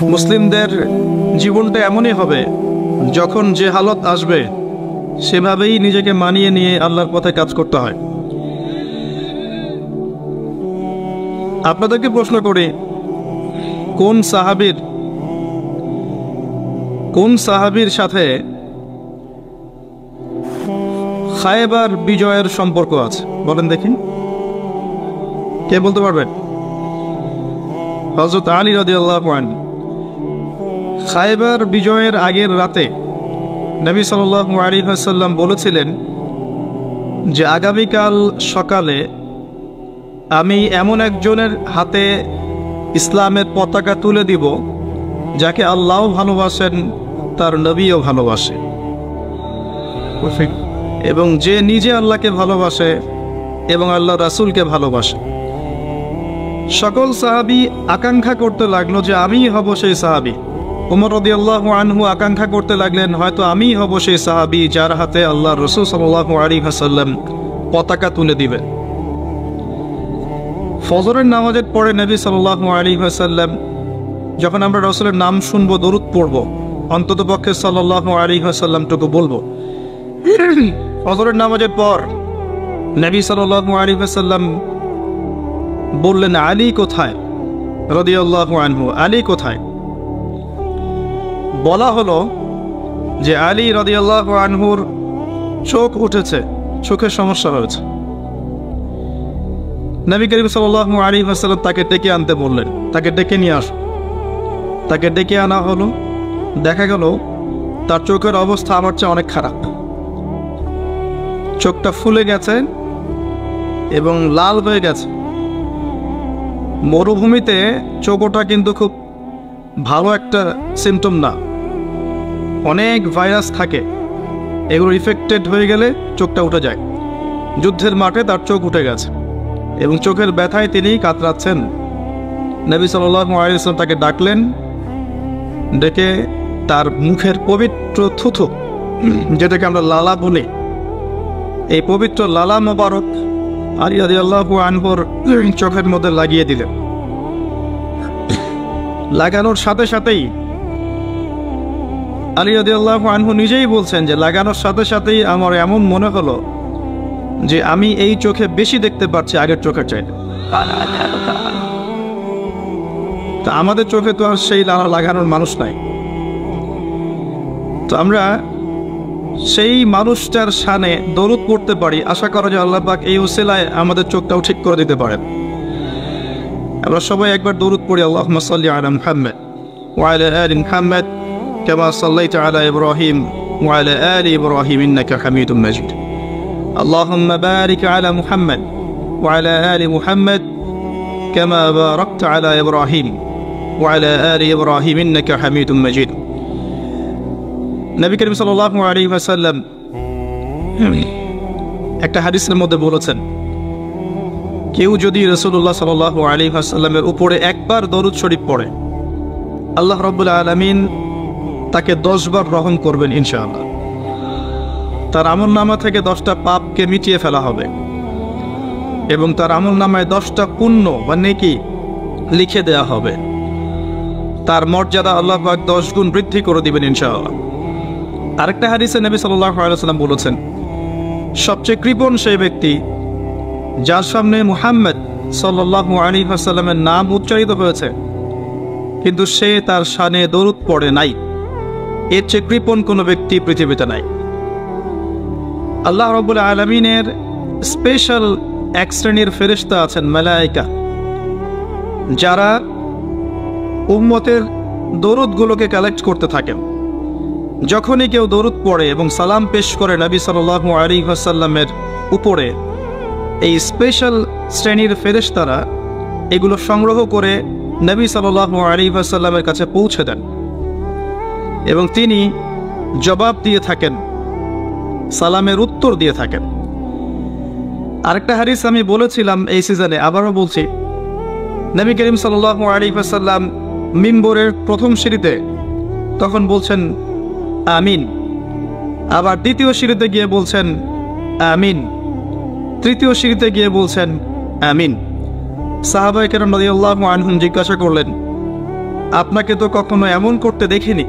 মুসলিমদের জীবনটা এমনই হবে, যখন যে হালত আসবে সেভাবেই নিজেকে মানিয়ে নিয়ে আল্লাহর পথে কাজ করতে হয়। আপনাদেরকে প্রশ্ন করি, কোন সাহাবীর সাথে খায়বার বিজয়ের সম্পর্ক আছে? বলেন দেখি, কে বলতে পারবেন? হযরত আলী রাদিয়াল্লাহু আনহু। খায়বার বিজয়ের আগের রাতে নবী সাল্লাল্লাহু আলাইহি ওয়াসাল্লাম বলেছিলেন যে আগামীকাল সকালে আমি এমন একজনের হাতে ইসলামের পতাকা তুলে দিব যাকে আল্লাহও ভালোবাসেন, তার নবীও ভালোবাসে, এবং যে নিজে আল্লাহকে ভালোবাসে এবং আল্লাহ রাসূলকে ভালোবাসে। সকল সাহাবী আকাঙ্ক্ষা করতে লাগলো যে আমিই হব সেই সাহাবী। ওমর রাদিয়াল্লাহু আনহু আকাঙ্ক্ষা করতে লাগলেন, হয়তো আমিই হব সেই সাহাবী যার হাতে আল্লাহ রাসূল সাল্লাল্লাহু আলাইহি ওয়াসাল্লাম পতাকা তুলে দিবেন। ফজরের নামাজের পরে নবী সাল্লাল্লাহু আলাইহি ওয়াসাল্লাম, যখন আমরা রাসূলের নাম শুনবো, দরুদ পড়ব, অন্ততপক্ষে সাল্লাল্লাহু আলাইহি ওয়াসাল্লামটুকু বলবো। ফজরের নামাজের পর নবী সাল্লাল্লাহু আলাইহি ওয়াসাল্লাম বললেন, আলী কোথায় রাদিয়াল্লাহু আনহু, আলী কোথায়? বলা হলো যে আলী রাদিয়াল্লাহু আনহুর চোখ উঠেছে, চোখের সমস্যা হয়েছে। নবী করিম সাল্লাল্লাহু আলাইহি ওয়াসাল্লাম তাকে ডেকে আনতে বললেন, তাকে ডেকে নিয়ে আস। তাকে ডেকে আনা হলো। দেখা গেল তার চোখের অবস্থা আমার চেয়ে অনেক খারাপ। চোখটা ফুলে গেছে এবং লাল হয়ে গেছে। মরুভূমিতে চোখ ওঠা কিন্তু খুব ভালো একটা সিমটম না। অনেক ভাইরাস থাকে, এগুলো ইফেক্টেড হয়ে গেলে চোখটা উঠে যায়। যুদ্ধের মাঠে তার চোখ উঠে গেছে এবং চোখের ব্যথায় তিনি কাতরাচ্ছেন। নবী সাল্লাল্লাহু আলাইহি ওয়াসাল্লাম তাকে ডাকলেন, ডেকে তার মুখের পবিত্র থুথু, যেটাকে আমরা লালা বলি, এই পবিত্র লালা মোবারক আলী রাদিয়াল্লাহু আনহুর চোখের মধ্যে লাগিয়ে দিলেন। লাগানোর সাথে সাথেই আলী রাদিয়াল্লাহু আনহু নিজেই বলছেন যে লাগানোর সাথে সাথেই আমার এমন মনে হলো যে আমি এই চোখে বেশি দেখতে পাচ্ছি আগের চোখের চাইতে। তা আমাদের চোখে তো আর সেই লালা লাগানোর মানুষ নাই। তো আমরা সেই মানুষটার শানে দরুদ পড়তে পারি, আশা করা যে আল্লাহ পাক এই উসিলায় আমাদের চোখটাও ঠিক করে দিতে পারেন। আমরা সবাই একবার দরুদ পড়ি, আল্লাহুম্মা সাল্লি আলা মুহাম্মাদ ওয়া আলা আলি মুহাম্মাদ কামা সাল্লাইতা আলা ইব্রাহিম ওয়া আলা আলি ইব্রাহিম ইন্নাকা হামিদুম মাজিদ। আল্লাহুম্মা বারিক আলা মুহাম্মাদ ওয়া আলা আলি মুহাম্মাদ কামা বারাকতা আলা ইব্রাহিম ওয়া আলা আলি ইব্রাহিম ইন্নাকা হামিদুম মাজিদ। নবী করিম সাল্লাল্লাহু আলাইহি ওয়াসাল্লাম একটা হাদিসের মধ্যে বলেছেন, কেউ যদি রাসূলুল্লাহ সাল্লাল্লাহু আলাইহি ওয়াসাল্লামের উপরে একবার দরুদ শরীফ পড়ে, আল্লাহ রাব্বুল আলামিন তাকে 10 বার রহম করবেন ইনশাআল্লাহ। তার আমলনামা থেকে 10টা পাপকে মিটিয়ে ফেলা হবে এবং তার আমলনামায় 10টা পুণ্য বা নেকি লিখে দেয়া হবে। তার মর্যাদা আল্লাহ পাক 10 গুণ বৃদ্ধি করে দিবেন ইনশাআল্লাহ। আরেকটা হাদিসে নবী সাল্লাল্লাহু আলাইহি ওয়াসাল্লাম বলেছেন, সবচেয়ে কৃপণ সেই ব্যক্তি যার সামনে মুহাম্মদ সাল্লাল্লাহু আলাইহি ওয়াসাল্লামের নাম উচ্চারিত হয়েছে কিন্তু সে তার শানে দরুদ পড়ে নাই। এর চেয়ে কৃপণ কোনো ব্যক্তি পৃথিবীতে নাই। আল্লাহ রাব্বুল আলামিনের স্পেশাল এক শ্রেণীর ফেরেশতা আছেন, মালায়েকা, যারা উম্মতের দরুদগুলোকে কালেক্ট করতে থাকেন। যখনই কেউ দরুদ পড়ে এবং সালাম পেশ করে নবী সাল্লাল্লাহু আলাইহি ওয়াসাল্লামের উপরে, এই স্পেশাল শ্রেণীর ফেরেশতারা এগুলো সংগ্রহ করে নবী সাল্লাল্লাহু আলাইহি ওয়াসাল্লামের কাছে পৌঁছে দেন এবং তিনি জবাব দিয়ে থাকেন, সালামের উত্তর দিয়ে থাকেন। আরেকটা হাদিস আমি বলেছিলাম এই সিজনে, আবারও বলছি, নবী করিম সাল্লাল্লাহু আলাইহি ওয়াসাল্লাম মিম্বরের প্রথম সিঁড়িতে তখন বলছেন আমিন, আবার দ্বিতীয় সিঁড়িতে গিয়ে বলছেন আমিন, তৃতীয় সিঁড়িতে গিয়ে বলছেন আমিন। সাহাবায়ে কেরাম রাদিয়াল্লাহু আনহুম জিজ্ঞাসা করলেন, আপনাকে তো কখনো এমন করতে দেখিনি।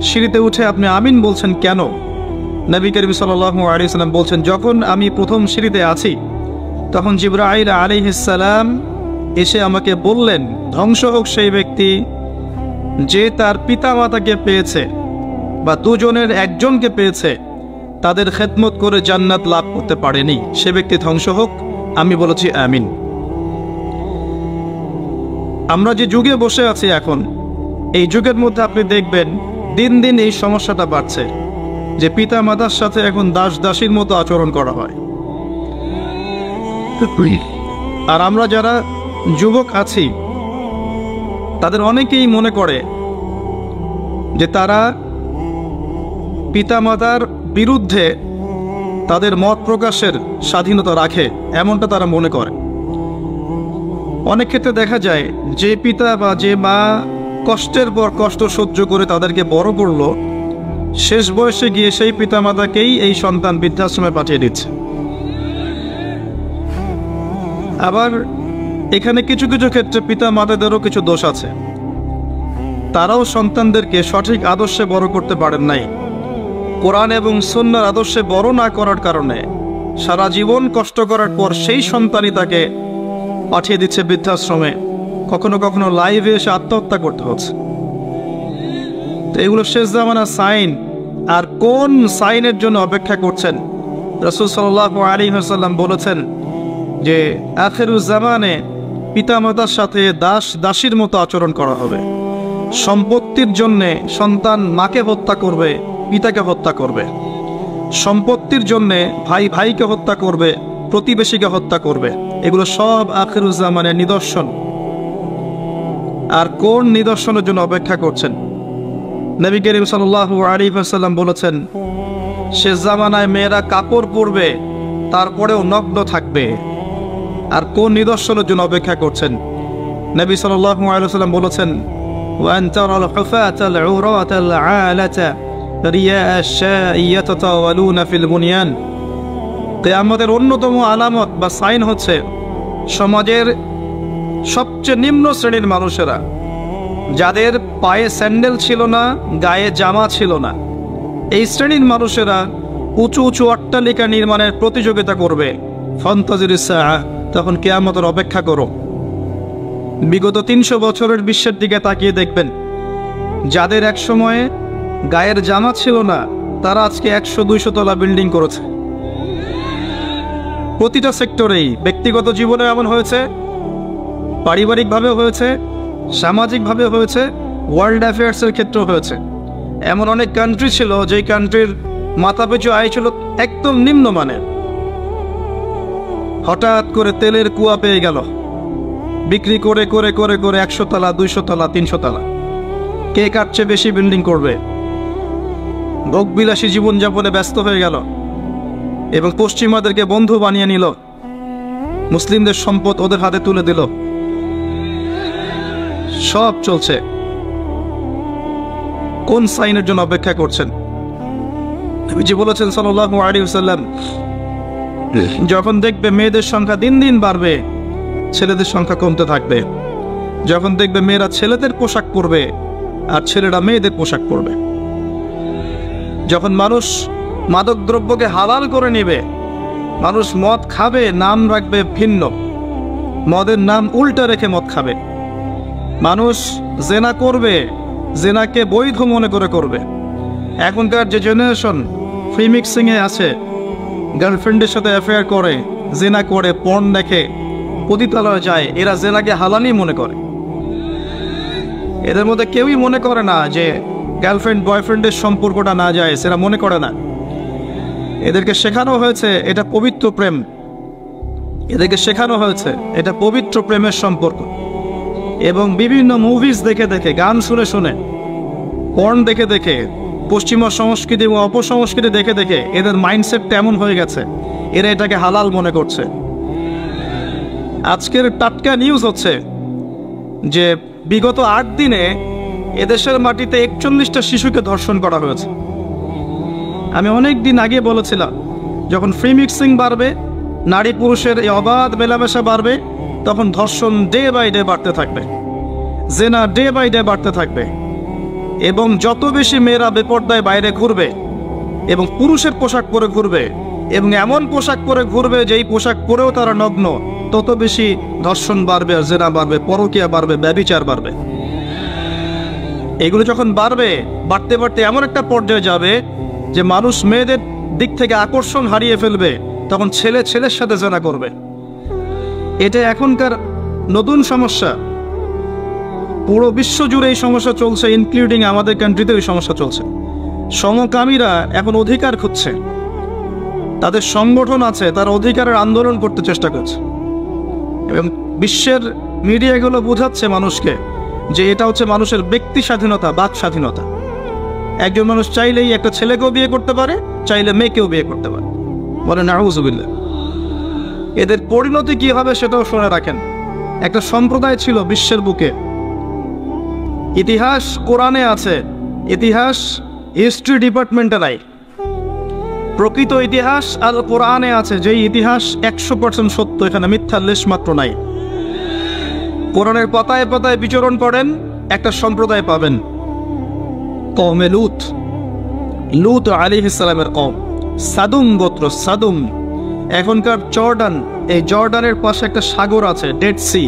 সিঁড়িতে উঠে আপনি আমিন বলছেন কেন? নবী করিম সাল্লাল্লাহু আলাইহি সাল্লাম বলছেন, যখন আমি প্রথম সিঁড়িতে আছি তখন জিবরাইল আলাইহিস সালাম এসে আমাকে বললেন, ধ্বংস হোক সেই ব্যক্তি যে তার পিতামাতাকে পেয়েছে বা দুজনের একজনকে পেয়েছে, তাদের খেদমত করে জান্নাত লাভ করতে পারেনি, সে ব্যক্তি ধ্বংস হোক। আমি বলেছি আমিন। আমরা যে যুগে বসে আছি এখন, এই যুগের মধ্যে আপনি দেখবেন দিন দিন এই সমস্যাটা বাড়ছে যে পিতা মাতার সাথে এখন দাস দাসীর মতো আচরণ করা হয়। আর আমরা যারা যুবক আছি তাদের অনেকেই মনে করে যে তারা পিতামাতার বিরুদ্ধে তাদের মত প্রকাশের স্বাধীনতা রাখে, এমনটা তারা মনে করে। অনেক ক্ষেত্রে দেখা যায় যে পিতা বা যে মা কষ্টের পর কষ্ট সহ্য করে তাদেরকে বড় করলো, শেষ বয়সে গিয়ে সেই পিতামাতাকেই এই সন্তান বৃদ্ধাশ্রমে পাঠিয়ে দিচ্ছে। আবার এখানে কিছু কিছু ক্ষেত্রে পিতা মাতাদেরও কিছু দোষ আছে, তারাও সন্তানদেরকে সঠিক আদর্শে বড় করতে পারেন নাই। কোরআন এবং সুন্নাহর আদর্শে বড় না করার কারণে সারা জীবন কষ্ট করার পর সেই সন্তানই তাকে পাঠিয়ে দিচ্ছে বৃদ্ধাশ্রমে, কখনো কখনো লাইভে এসে আত্মহত্যা করতে হচ্ছে। তো এগুলো শেষ জামানার সাইন। আর কোন সাইনের জন্য অপেক্ষা করছেন? রাসূল সাল্লাল্লাহু আলাইহি ওয়াসাল্লাম বলেছেন যে আখিরুজ জামানে পিতামাতার সাথে দাস দাসীর মতো আচরণ করা হবে। সম্পত্তির জন্যে সন্তান মাকে হত্যা করবে, পিতাকে হত্যা করবে। সম্পত্তির জন্যে ভাই ভাইকে হত্যা করবে, প্রতিবেশীকে হত্যা করবে। এগুলো সব আখিরুজ জামানের নিদর্শন। আর কোন নিদর্শনের জন্য অপেক্ষা করছেন? নবী করিম সাল্লাল্লাহু আলাইহি ওয়াসাল্লাম বলেছেন, শেষ জামানায় মেয়েরা কাপড় পরবে, তারপরেও নগ্ন থাকবে। আর কোন নিদর্শনের জন্য অপেক্ষা করছেন? নবী সাল্লাল্লাহু আলাইহি ওয়াসাল্লাম বলেছেন, ওয়ান তারাল হুফাতাল উরাতাল আলাতা রিয়া আশ-শা'i ইয়াতাতাওয়ালুনা ফিল বুনিয়ান। কিয়ামতের অন্যতম আলামত বা সাইন হচ্ছে সমাজের সবচেয়ে নিম্ন শ্রেণীর মানুষেরা, যাদের পায়ে স্যান্ডেল ছিল না, গায়ে জামা ছিল না, এই শ্রেণীর মানুষেরা উঁচু উঁচু অট্টালিকা নির্মাণের প্রতিযোগিতা করবে। ফান্তাজিরিস সাআ, তখন কিয়ামতের অপেক্ষা করো। বিগত ৩০০ বছরের বিশ্বের দিকে তাকিয়ে দেখবেন, যাদের এক সময়ে গায়ের জামা ছিল না, তারা আজকে ১০০-২০০ তলা বিল্ডিং করেছে। প্রতিটা সেক্টরেই, ব্যক্তিগত জীবনে এমন হয়েছে, পারিবারিকভাবে হয়েছে, সামাজিকভাবে হয়েছে, ওয়ার্ল্ড অ্যাফেয়ার্সের ক্ষেত্রেও হয়েছে। এমন অনেক কান্ট্রি ছিল যেই কান্ট্রির মাথাপিছু আয় ছিল একদম নিম্নমানের, হঠাৎ করে তেলের কুয়া পেয়ে গেল, বিক্রি করে করে করে করে ১০০ তলা, ২০০ তলা, ৩০০ তলা। কে কার চেয়ে বেশি বিল্ডিং করবে? ভোগবিলাসী জীবনযাপনে ব্যস্ত হয়ে গেল এবং পশ্চিমাদেরকে বন্ধু বানিয়ে নিল, মুসলিমদের সম্পদ ওদের হাতে তুলে দিল। সব চলছে। কোন সাইনের জন্য অপেক্ষা করছেন? নবীজি বলেছেন সাল্লাল্লাহু আলাইহি ওয়াসাল্লাম, যখন দেখবে মেয়েদের সংখ্যা দিন দিন বাড়বে, ছেলেদের সংখ্যা কমতে থাকবে। যখন দেখবে মেয়েরা ছেলেদের পোশাক পরবে আর ছেলেরা মেয়েদের পোশাক পরবে। যখন মানুষ মাদক দ্রব্যকে হালাল করে নেবে, মানুষ মদ খাবে, নাম রাখবে ভিন্ন, মদের নাম উল্টা রেখে মদ খাবে। মানুষ জেনা করবে, জেনাকে বৈধ মনে করে করবে। এখনকার যে জেনারেশন ফ্রি মিক্সিংয়ে আছে, গার্লফ্রেন্ডের সাথে অ্যাফেয়ার করে, জেনা করে, পর্ন দেখে, পতিতালয়ে যায়, এরা জেনাকে হালালই মনে করে। এদের মধ্যে কেউই মনে করে না যে গার্লফ্রেন্ড বয়ফ্রেন্ডের সম্পর্কটা না যায়, সেটা মনে করে না। এদেরকে শেখানো হয়েছে এটা পবিত্র প্রেম, এদেরকে শেখানো হয়েছে এটা পবিত্র প্রেমের সম্পর্ক। এবং বিভিন্ন মুভিজ দেখে দেখে, গান শুনে শুনে, পর্ন দেখে দেখে, পশ্চিমা সংস্কৃতি এবং অপসংস্কৃতি দেখে দেখে এদের মাইন্ডসেট এমন হয়ে গেছে, এরা এটাকে হালাল মনে করছে। আজকের টাটকা নিউজ হচ্ছে যে বিগত ৮ দিনে এদেশের মাটিতে ৪১টা শিশুকে ধর্ষণ করা হয়েছে। আমি অনেক দিন আগে বলেছিলাম, যখন ফ্রি মিক্সিং বাড়বে, নারী পুরুষের এই অবাধ মেলামেশা বাড়বে, তখন ধর্ষণ ডে বাই ডে বাড়তে থাকবে। জেনা ডে বাই ডে বাড়তে থাকবে, এবং যত বেশি মেয়েরা বেপর্দায় বাইরে ঘুরবে এবং পুরুষের পোশাক পরে ঘুরবে এবং এমন পোশাক পরে ঘুরবে যেই পোশাক পরেও তারা নগ্ন, তত বেশি ধর্ষণ বাড়বে, আর জেনা বাড়বে, পরকীয়া বাড়বে, ব্যভিচার বাড়বে। এগুলো যখন বাড়তে বাড়তে এমন একটা পর্যায়ে যাবে যে মানুষ মেয়েদের দিক থেকে আকর্ষণ হারিয়ে ফেলবে, তখন ছেলে ছেলের সাথে জেনা করবে। এটা এখনকার নতুন সমস্যা, পুরো বিশ্ব জুড়ে এই সমস্যা চলছে, ইনক্লুডিং আমাদের কান্ট্রিতে এই সমস্যা চলছে। সমকামীরা এখন অধিকার খুঁজছে, তাদের সংগঠন আছে, তারা অধিকারের আন্দোলন করতে চেষ্টা করছে, এবং বিশ্বের মিডিয়াগুলো বোঝাচ্ছে মানুষকে যে এটা হচ্ছে মানুষের ব্যক্তি স্বাধীনতা, বাক স্বাধীনতা। একজন মানুষ চাইলেই একটা ছেলেকেও বিয়ে করতে পারে, চাইলে মেয়েকেও বিয়ে করতে পারে। বলে নাউযুবিল্লাহ। এদের পরিণতি কি হবে সেটাও শুনে রাখেন। একটা সম্প্রদায় ছিল বিশ্বের বুকে, ইতিহাস কোরআনে আছে, ইতিহাস হিস্ট্রি ডিপার্টমেন্টে নাই। প্রকৃত ইতিহাস আর কোরআনে আছে, যেই ইতিহাস 100% সত্য, এখানে মিথ্যার লেশ মাত্র নাই। কোরআনের পাতায় পাতায় বিচরণ করেন, একটা সম্প্রদায় পাবেন, কওমে লূত আলাইহিস সালামের কওম, সাদুম গোত্র, সাদুম। এখনকার জর্ডান, এই জর্ডানের পাশে একটা সাগর আছে, ডেড সি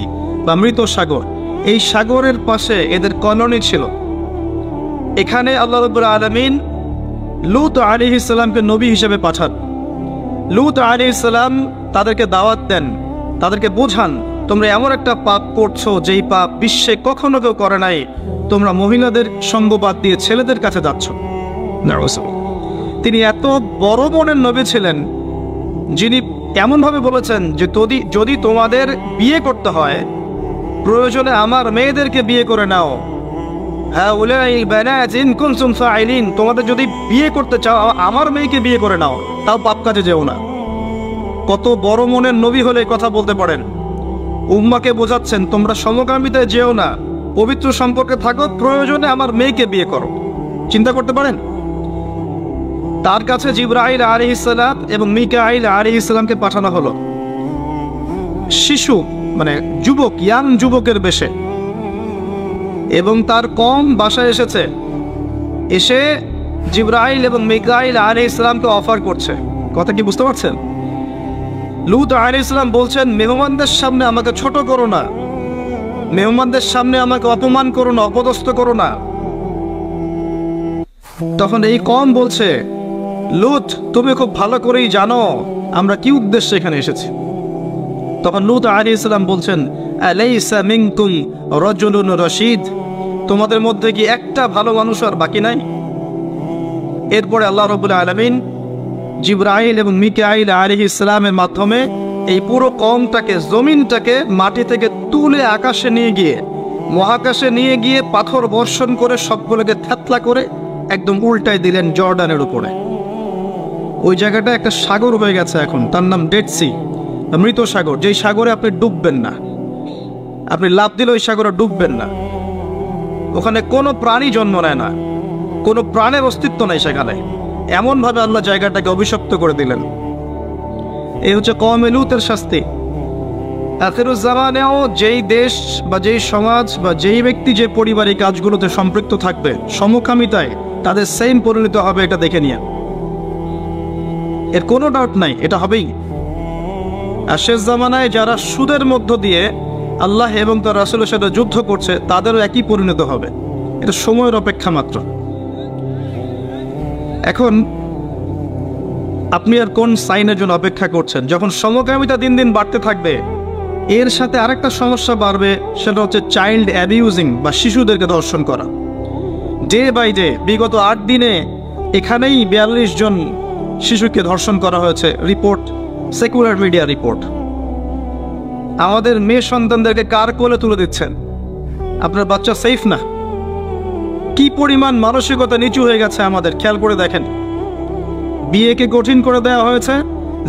বা মৃত সাগর। এই সাগরের পাশে এদের কলোনি ছিল। এখানে আল্লাহ রাব্বুল আলামিন লূত আলাইহিস সালামকে নবী হিসেবে পাঠান। লূত আলাইহিস সালাম তাদেরকে দাওয়াত দেন, তাদেরকে বোঝান, তোমরা এমন একটা পাপ করছো যেই পাপ বিশ্বে কখনো কেউ করে নাই। তোমরা মহিলাদের সঙ্গ বাদ দিয়ে ছেলেদের কাছে যাচ্ছ। তিনি এত বড় মনের নবী ছিলেন, যিনি এমনভাবে বলেছেন যে যদি তোমাদের বিয়ে করতে হয়, প্রয়োজনে আমার মেয়েদেরকে বিয়ে করে নাও। হ্যাঁ, তোমাদের যদি বিয়ে করতে চাও আমার মেয়েকে বিয়ে করে নাও, তাও পাপ কাজে যেও না। কত বড় মনের নবী হলে কথা বলতে পারেন। উম্মাকে বোঝাচ্ছেন তোমরা সমকামিতায় যেও না, পবিত্র সম্পর্কে থাকো, প্রয়োজনে আমার মেয়েকে বিয়ে করো। চিন্তা করতে পারেন। তার কাছে জিবরাইল আলাইহিস সালাম এবং মিকাইল আলাইহিস সালামকে পাঠানো হলো শিশু, মানে যুবক, ইয়াং যুবকের বেশে, এবং তার কম বাসায় এসেছে। এসে জিবরাইল এবং মিকাইল আলাইহিস সালামকে অফার করছে। কথা কি বুঝতে পারছেন? লূত আলাইহিস সালাম বলছেন, মেহমানদের সামনে আমাকে ছোট করো না, মেহমানদের সামনে আমাকে অপমান করো না, অপদস্থ করো না। তখন এই কম বলছে, লূত তুমি খুব ভালো করেই জানো আমরা কি উদ্দেশ্যে এখানে এসেছি। তখন লূত আলাইহিস সালাম বলছেন, আলাইসা মিনকুম রাজুলুন রশীদ, তোমাদের মধ্যে কি একটা ভালো মানুষ আর বাকি নাই? এরপরে আল্লাহ রাব্বুল আলামিন জিবরাইল এবং মিকাইল আলাইহিস সালামের মাধ্যমে এই পুরো কওমটাকে, জমিনটাকে মাটি থেকে তুলে আকাশে নিয়ে গিয়ে, মহাকাশে নিয়ে গিয়ে পাথর বর্ষণ করে সবগুলোকে থেতলা করে একদম উল্টাই দিলেন জর্ডানের উপরে। ওই জায়গাটা একটা সাগর হয়ে গেছে এখন, তার নাম ডেড সি, মৃত সাগর। যেই সাগরে আপনি ডুববেন না, আপনি লাফ দিলে ওই সাগরে ডুববেন না। ওখানে কোনো প্রাণী জন্ম নেয় না, কোনো প্রাণের অস্তিত্ব নেই সেখানে। এমনভাবে আল্লাহ জায়গাটাকে অভিশপ্ত করে দিলেন। এই হচ্ছে কওমে লূতের শাস্তি। আখিরুজ্জামানেও যেই দেশ বা যেই সমাজ বা যেই ব্যক্তি যে পরিবারের কাজগুলোতে সম্পৃক্ত থাকবে সমকামিতায়, তাদের সেম পরিণত হবে, এটা দেখে নিয়ে, এর কোনো ডাউট নাই, এটা হবেই। আর শেষ জামানায় যারা সুদের মধ্য দিয়ে আল্লাহ এবং তার রাসূলের সাথে যুদ্ধ করছে, তাদেরও একই পরিণত হবে। এটা সময়ের অপেক্ষা মাত্র। এখন আপনি আর কোন সাইনের জন্য অপেক্ষা করছেন? যখন সমকামিতা দিন দিন বাড়তে থাকবে, এর সাথে আরেকটা সমস্যা বাড়বে, সেটা হচ্ছে চাইল্ড অ্যাবিউজিং বা শিশুদেরকে ধর্ষণ করা। ডে বাই ডে বিগত 8 দিনে এখানেই 42 জন শিশুকে ধর্ষণ করা হয়েছে, রিপোর্ট, সেকুলার মিডিয়া রিপোর্ট। আমাদের মেয়ে সন্তানদেরকে কার কোলে তুলে দিচ্ছেন? আপনার বাচ্চা সেফ না। কি পরিমাণ মানসিকতা নিচু হয়ে গেছে আমাদের, খেয়াল করে দেখেন। বিয়েকে কঠিন করে দেওয়া হয়েছে,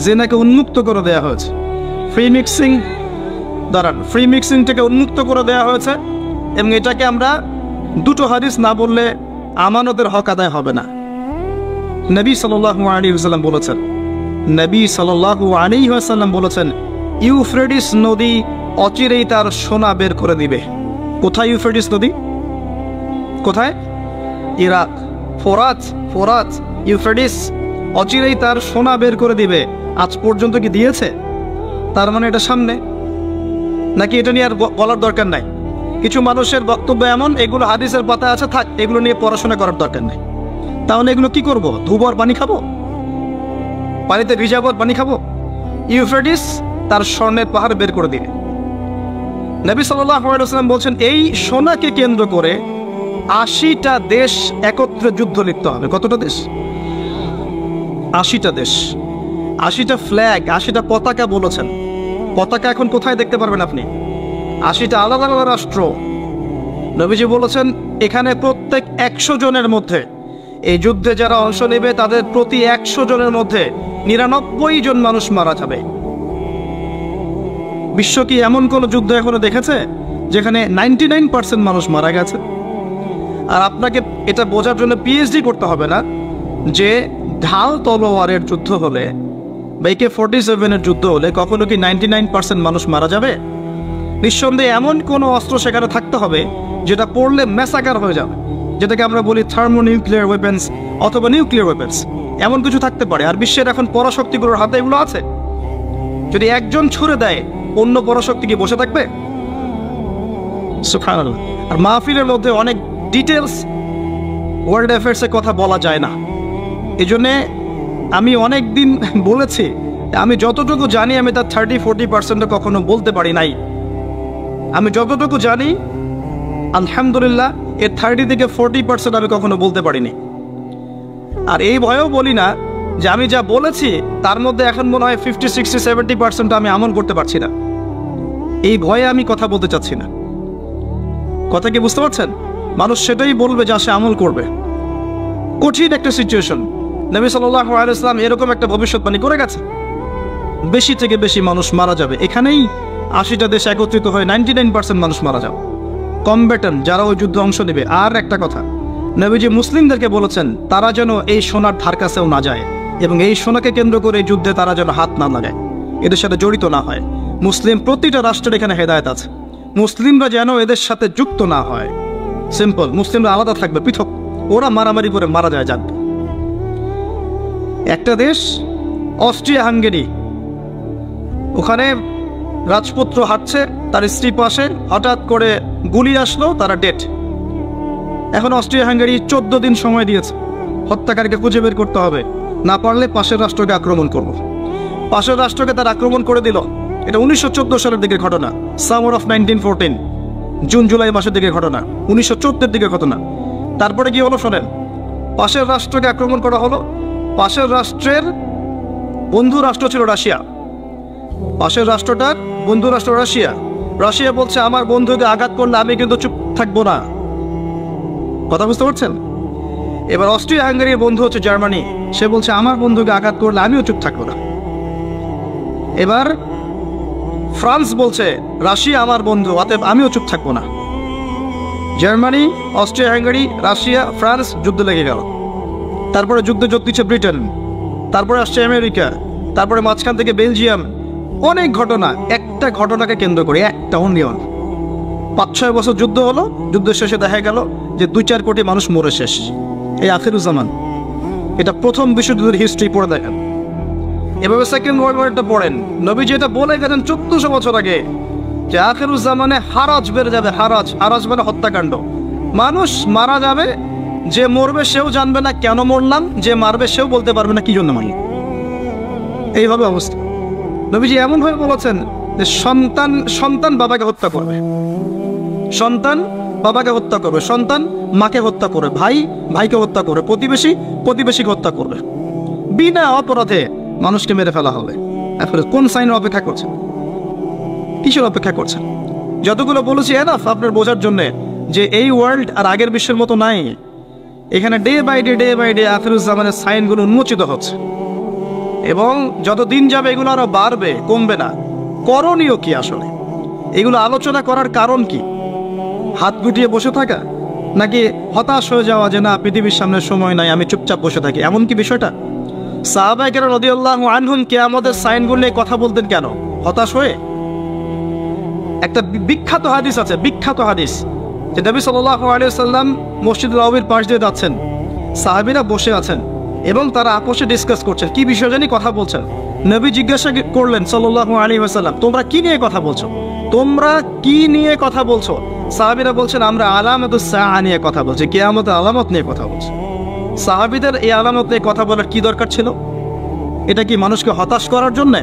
জেনাকে উন্মুক্ত করে দেওয়া হয়েছে, ফ্রি মিক্সিংটাকে উন্মুক্ত করে দেওয়া হয়েছে। এবং এটাকে আমরা দুটো হাদিস না বললে আমানতের হক আদায় হবে না। নবী সাল্লাল্লাহু আলাইহি ওয়াসাল্লাম বলেছেন, ইউফ্রেটিস নদী অচিরেই তার সোনা বের করে দিবে। কোথায় ইউফ্রেটিস নদী? কোথায়? ইরাক। ফোরাত ইউফ্রেটিস অচিরেই তার সোনা বের করে দিবে। আজ পর্যন্ত কি দিয়েছে? তার মানে এটা সামনে, নাকি এটা নিয়ে আর বলার দরকার নাই? কিছু মানুষের বক্তব্য এমন, এগুলো হাদিসের পাতা আছে, থাক, এগুলো নিয়ে পড়াশোনা করার দরকার নেই। তাহলে এগুলো কি করব? ধুবর পানি খাবো? পানিতে ভিজাবর পানি খাবো? ইউফ্রেটিস তার স্বর্ণের পাহাড় বের করে দিবে। নবী সাল্লাল্লাহু আলাইহি ওয়াসাল্লাম বলছেন, এই সোনাকে কেন্দ্র করে 80টা দেশ একত্রে যুদ্ধ লিপ্ত হবে। কতটা দেশ? 80টা দেশ, 80টা ফ্ল্যাগ, 80টা পতাকা বলেছেন। পতাকা এখন কোথায় দেখতে পারবেন আপনি? 80টা আলাদা আলাদা রাষ্ট্র। নবীজি বলেছেন, এখানে প্রত্যেক 100 জনের মধ্যে, এই যুদ্ধে যারা অংশ নেবে তাদের প্রতি 100 জনের মধ্যে 99 জন মানুষ মারা যাবে। বিশ্ব কি এমন কোন যুদ্ধ এখনো দেখেছে যেখানে 99% মানুষ মারা গেছে? আর আপনাকে এটা বোঝার জন্য পিএইচডি করতে হবে না যে ঢাল তলোয়ারের যুদ্ধ হলে বা AK-47 এর যুদ্ধ হলে কখনো কি 99% মানুষ মারা যাবে? নিঃসন্দেহে এমন কোনো অস্ত্র সেখানে থাকতে হবে যেটা পড়লে ম্যাসাকার হয়ে যাবে, যেটাকে আমরা বলি থার্মোনিউক্লিয়ার ওয়েপেন্স অথবা নিউক্লিয়ার ওয়েপেন্স। এমন কিছু থাকতে পারে। আর বিশ্বের এখন পরাশক্তিগুলোর হাতে এগুলো আছে। যদি একজন ছুড়ে দেয়, অন্য পরাশক্তি কি বসে থাকবে? সুবহানাল্লাহ। আর মাহফিলের মধ্যে অনেক ডিটেলস ওয়ার্ল্ড অ্যাফেয়ার্সের কথা বলা যায় না। এই জন্যে আমি অনেক দিন বলেছি, আমি যতটুকু জানি আমি তার 30-40% কখনো বলতে পারি নাই। আমি যতটুকু জানি আলহামদুলিল্লাহ এর 30 থেকে 40% আমি কখনো বলতে পারিনি। আর এই ভয়েও বলি না যে আমি যা বলেছি তার মধ্যে এখন মনে হয় 50-60-70% আমি আমল করতে পারছি না। এই ভয়ে আমি কথা বলতে চাচ্ছি না। কথা কি বুঝতে পারছেন? মানুষ সেটাই বলবে যা সে আমল করবে। কঠিন একটা সিচুয়েশন। নবী সাল্লাল্লাহু আলাইহি ওয়াসাল্লাম এরকম একটা ভবিষ্যৎবাণী করে গেছে, বেশি থেকে বেশি মানুষ মারা যাবে। এখানেই 80টা দেশ একত্রিত হয়ে 99% মানুষ মারা যাবে, কমব্যাটেন্ট যারা ওই যুদ্ধে অংশ নেবে। আর একটা কথা, নবীজি মুসলিমদেরকে বলেছেন তারা যেন এই সোনার ধার কাছেও না যায় এবং এই সোনাকে কেন্দ্র করে এই যুদ্ধে তারা যেন হাত না লাগায়, এদের সাথে জড়িত না হয়। মুসলিম প্রতিটা রাষ্ট্রের এখানে হেদায়েত আছে। মুসলিমরা যেন এদের সাথে যুক্ত না হয়। সিম্পল, মুসলিমরা আলাদা থাকবে, পৃথক। ওরা মারামারি করে মারা যায় যাক। একটা দেশ অস্ট্রিয়া হাঙ্গেরি, ওখানে রাজপুত্র হাঁটছে, তার স্ত্রী পাশে, হঠাৎ করে গুলি আসলো, তারা ডেড। এখন অস্ট্রিয়া হাঙ্গেরি 14 দিন সময় দিয়েছে, হত্যাকারীকে খুঁজে বের করতে হবে, না পারলে পাশের রাষ্ট্রকে আক্রমণ করব। পাশের রাষ্ট্রকে তার আক্রমণ করে দিল। এটা 1914 সালের দিকের ঘটনা, সামার অফ 1914, জুন জুলাই মাসের দিকে ঘটনা, 1914 দিকের ঘটনা। তারপরে কি হলো শোনেন, পাশের রাষ্ট্রকে আক্রমণ করা হলো। পাশের রাষ্ট্রের বন্ধু রাষ্ট্র ছিল রাশিয়া। পাশের রাষ্ট্রটার বন্ধু রাষ্ট্র রাশিয়া। রাশিয়া বলছে আমার বন্ধুকে আঘাত করলে আমি কিন্তু চুপ থাকবো না। কথা বুঝতে পারছেন? এবার অস্ট্রিয়া হাঙ্গেরির বন্ধু হচ্ছে জার্মানি, সে বলছে আমার বন্ধুকে আঘাত করলে আমিও চুপ থাকবো না। এবার ফ্রান্স বলছে রাশিয়া আমার বন্ধু, অতএব আমিও চুপ থাকবো না। Germany, Austria Hungary, Russia, France, যুদ্ধ লেগে গেল। তারপরে যুদ্ধ যোগ দিচ্ছে ব্রিটেন, তারপরে আসছে আমেরিকা, তারপরে মাঝখান থেকে বেলজিয়াম। অনেক ঘটনা, একটা ঘটনাকে কেন্দ্র করে, একটা অনিয়ন। 5-6 বছর যুদ্ধ হলো, যুদ্ধের শেষে দেখা গেল যে 2-4 কোটি মানুষ মরে শেষ। এই আখিরুজ্জামান, এটা প্রথম বিশ্বযুদ্ধের হিস্ট্রি পড়ে দেখেন। এভাবে সেকেন্ড ওয়ার্ল্ড ওয়ারটা পড়েন। নবীজি এটা বলে গেছেন 1400 বছর আগে যে আখিরুজ্জামানে হারাজ বেড়ে যাবে। হারাজ, হারাজ মানে হত্যাকাণ্ড। মানুষ মারা যাবে, যে মরবে সেও জানবে না কেন মরলাম, যে মারবে সেও বলতে পারবে না কি জন্য মারলাম। এইভাবে অবস্থা। নবীজি এমনভাবে বলেছেন যে সন্তান বাবাকে হত্যা করবে, সন্তান বাবাকে হত্যা করবে, সন্তান মাকে হত্যা করবে, ভাই ভাইকে হত্যা করবে, প্রতিবেশীকে হত্যা করবে। বিনা অপরাধে মানুষকে মেরে ফেলা হবে। কোন সাইনের অপেক্ষা করছেন? কিসের অপেক্ষা করছেন? যতগুলো বলেছি এনাফ আপনার বোঝার জন্যে যে এই ওয়ার্ল্ড আর আগের বিশ্বের মতো নাই। এখানে ডে বাই ডে আখিরুজ্জামানের সাইনগুলো উন্মোচিত হচ্ছে এবং যত দিন যাবে এগুলো আরো বাড়বে, কমবে না। করণীয় কি আসলে? এগুলো আলোচনা করার কারণ কি? হাত গুটিয়ে বসে থাকা, নাকি হতাশ হয়ে যাওয়া যে না পৃথিবীর সামনে সময় নাই, আমি চুপচাপ বসে থাকি, এমন কি বিষয়টা? সাহাবায়ে কেরাম রাদিয়াল্লাহু আনহুম কিয়ামতের সাইনগুলো নিয়ে কথা বলতেন কেন? হতাশ হয়ে? একটা বিখ্যাত হাদিস আছে, বিখ্যাত হাদিস, যে নবী সাল্লাল্লাহু আলাইহি ওয়াসাল্লাম মসজিদুল নববীর পাশ দিয়ে যাচ্ছেন, সাহাবীরা বসে আছেন এবং তারা আপোষে ডিসকাস করছেন, কি বিষয় জানি কথা বলছেন। নবী জিজ্ঞাসা করলেন সাল্লাল্লাহু আলাইহি ওয়াসাল্লাম, তোমরা কি নিয়ে কথা বলছো? তোমরা কি নিয়ে কথা বলছো? সাহাবীরা বলছেন, আমরা আলামাতুস সাআ নিয়ে কথা বলছি, কিয়ামতের আলামত নিয়ে কথা বলছি। সাহাবীদের এই আলামত নিয়ে কথা বলার কি দরকার ছিল? এটা কি মানুষকে হতাশ করার জন্যে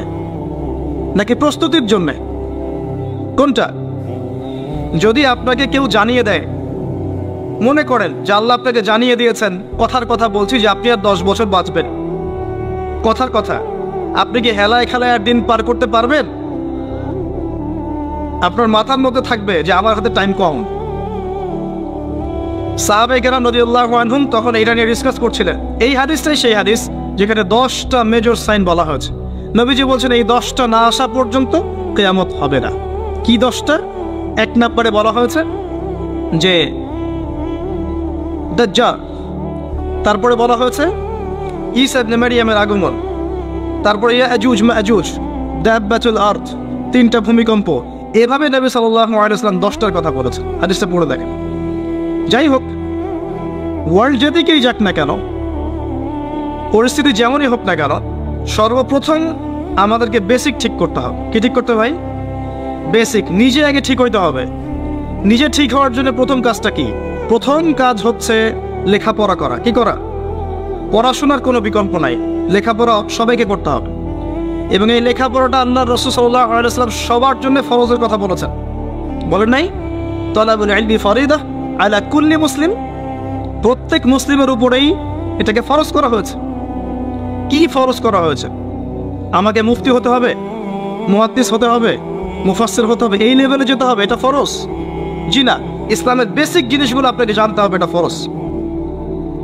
নাকি প্রস্তুতির জন্যে? কোনটা? যদি আপনাকে কেউ জানিয়ে দেয়, মনে করেন যে আল্লাহ আপনাকে জানিয়ে দিয়েছেন, কথার কথা বলছি, যে আপনি আর 10 বছর বাঁচবেন, কথার কথা, আপনি কি হেলায় খেলায় আর দিন পার করতে পারবেন? আপনার মাথার মধ্যে থাকবে যে আমার হাতে টাইম কম। সাহাবায়ে কেরাম রাদিয়াল্লাহু আনহুম তখন এটা নিয়ে ডিসকাস করছিলেন। এই হাদিসটাই সেই হাদিস যেখানে 10টা মেজর সাইন বলা হয়েছে। নবীজি বলছেন এই 10টা না আসা পর্যন্ত কিয়ামত হবে না। কি 10টা? 1 নম্বরে বলা হয়েছে যে দাজ্জাল, তারপরে বলা হয়েছে ঈসা ইবনে মারইয়ামের আগমন, তারপরে ইয়াজুজ মাজুজ, দাব্বাতুল আরদ, 3টা ভূমিকম্প। এভাবে নবী সাল্লাল্লাহু আলাইহি ওয়াসাল্লাম 10টার কথা বলেছেন। হাদিসটা পড়ে দেখেন। যাই হোক, ওয়ার্ল্ড যেদিকেই যাক না কেন, পরিস্থিতি যেমনই হোক না কেন, সর্বপ্রথম আমাদেরকে বেসিক ঠিক করতে হবে। কি ঠিক করতে ভাই? বেসিক। নিজে আগে ঠিক হইতে হবে। নিজে ঠিক হওয়ার জন্য প্রথম কাজটা কি? প্রথম কাজ হচ্ছে লেখাপড়া করা। কি করা? পড়াশোনার কোনো বিকল্প নাই, লেখাপড়া সবাইকে করতে হবে। এবং এই লেখাপড়াটা আল্লাহ রাসূল সাল্লাল্লাহু আলাইহি ওয়াসাল্লাম সবার জন্য ফরজের কথা বলেছেন। বলেন নাই? তালাবুল ইলমি ফরিদা আলা কুল্লি মুসলিম। প্রত্যেক মুসলিমের উপরেই এটাকে ফরজ করা হয়েছে। কি ফরজ করা হয়েছে? আমাকে মুফতি হতে হবে, মুহাদ্দিস হতে হবে, মুফাসসির হতে হবে, এই লেভেলে যেতে হবে, এটা ফরজ? জি না, ইসলামের বেসিক জিনিসগুলো আপনাকে জানতে হবে, এটা ফরজ।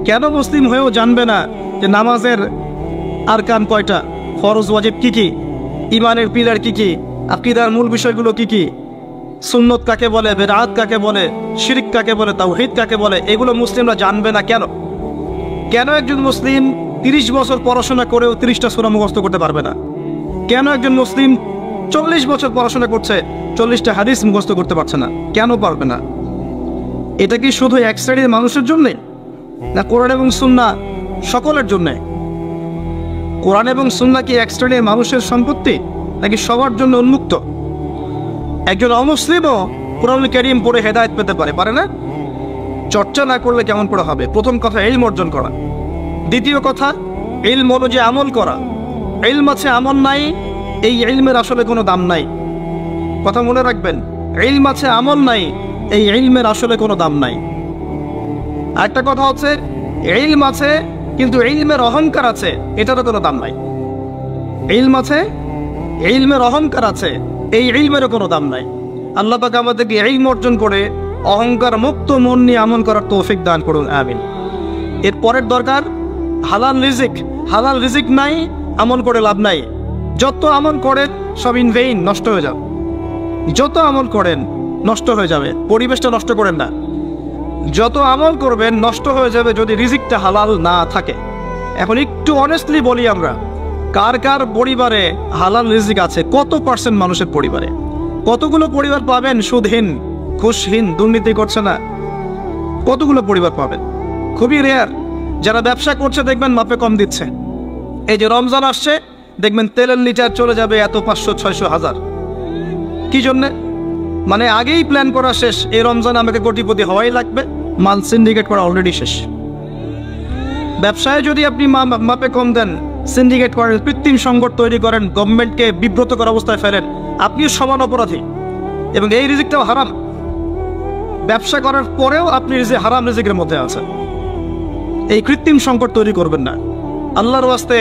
কেন মুসলিম হয়েও জানবে না যে নামাজের আরকান কয়টা, ফরজ ওয়াজিব কি কি, ইমানের পিলার কি কি, আকীদার মূল বিষয়গুলো কি কি, সুন্নত কাকে বলে, বেদাত কাকে বলে, শিরক কাকে বলে, তাওহীদ কাকে বলে, এগুলো মুসলিমরা জানবে না কেন? কেন একজন মুসলিম 30 বছর পড়াশোনা করেও 30টা সূরা মুখস্থ করতে পারবে না? কেন একজন মুসলিম 40 বছর পড়াশোনা করছে 40টা হাদিস মুখস্থ করতে পারছে না? কেন পারবে না? এটা কি শুধু এক শ্রেণীর মানুষের জন্যে, না কোরআন এবং সুন্নাহ সকলের জন্যে? কোরআন এবং সুন্নাহ কি এক শ্রেণীর মানুষের সম্পত্তি, নাকি সবার জন্য উন্মুক্ত? একজন অমুসলিমও কোরআনুল কারীম পড়ে হেদায়েত পেতে পারে, পারে না? চর্চা না করলে কেমন করে হবে? প্রথম কথা ইলম অর্জন করা। দ্বিতীয় কথা ইলম অনুযায়ী আমল করা। ইলম আছে, আমল নাই, এই ইলমের আসলে কোনো দাম নাই। কথা মনে রাখবেন, ইলম আছে, আমল নাই, এই ইলমের আসলে কোনো দাম নাই। আরেকটা কথা হচ্ছে ইলম আছে কিন্তু ইলমের অহংকার আছে, এটারও কোনো দাম নাই। ইলম আছে, ইলমের অহংকার আছে, এই ইলমেরও কোনো দাম নাই। আল্লাহ পাক আমাদেরকে ইলম অর্জন করে অহংকার মুক্ত মন নিয়ে আমল করার তৌফিক দান করুন, আমিন। এর পরের দরকার হালাল রিজিক। হালাল রিজিক নাই, আমল করে লাভ নাই। যত আমল করেন সব ইন ভেইন, নষ্ট হয়ে যাবে। যত আমল করেন নষ্ট হয়ে যাবে, পরিবেশটা নষ্ট করেন না। যত আমল করবেন নষ্ট হয়ে যাবে যদি রিজিকটা হালাল না থাকে। এখন একটু অনেস্টলি বলি, আমরা কার কার পরিবারে হালাল রিজিক আছে? কত পার্সেন্ট মানুষের পরিবারে? কতগুলো পরিবার পাবেন সুদহীন, ঘুষহীন, দুর্নীতি করছে না? কতগুলো পরিবার পাবেন? খুবই রেয়ার। যারা ব্যবসা করছে দেখবেন মাপে কম দিচ্ছে। এই যে রমজান আসছে, দেখবেন তেলের লিটার চলে যাবে এত 500, 600, 1000। কি জন্যে? মানে আগেই প্ল্যান করা শেষ, এই রমজান আমাকে কোটিপতি হওয়াই লাগবে, মাল সিন্ডিকেট করা অলরেডি শেষ। ব্যবসায় যদি আপনি মাপে কম দেন, সিন্ডিকেট করেন, কৃত্রিম সংকট তৈরি করেন, গভর্নমেন্টকে বিব্রতকর অবস্থায় ফেলেন, আপনিও সমান অপরাধী এবং এই রিজিকটাও হারাম। ব্যবসা করার পরেও আপনি হারাম রিজিকের মধ্যে আছেন। এই কৃত্রিম সংকট তৈরি করবেন না। আল্লাহর ওয়াস্তে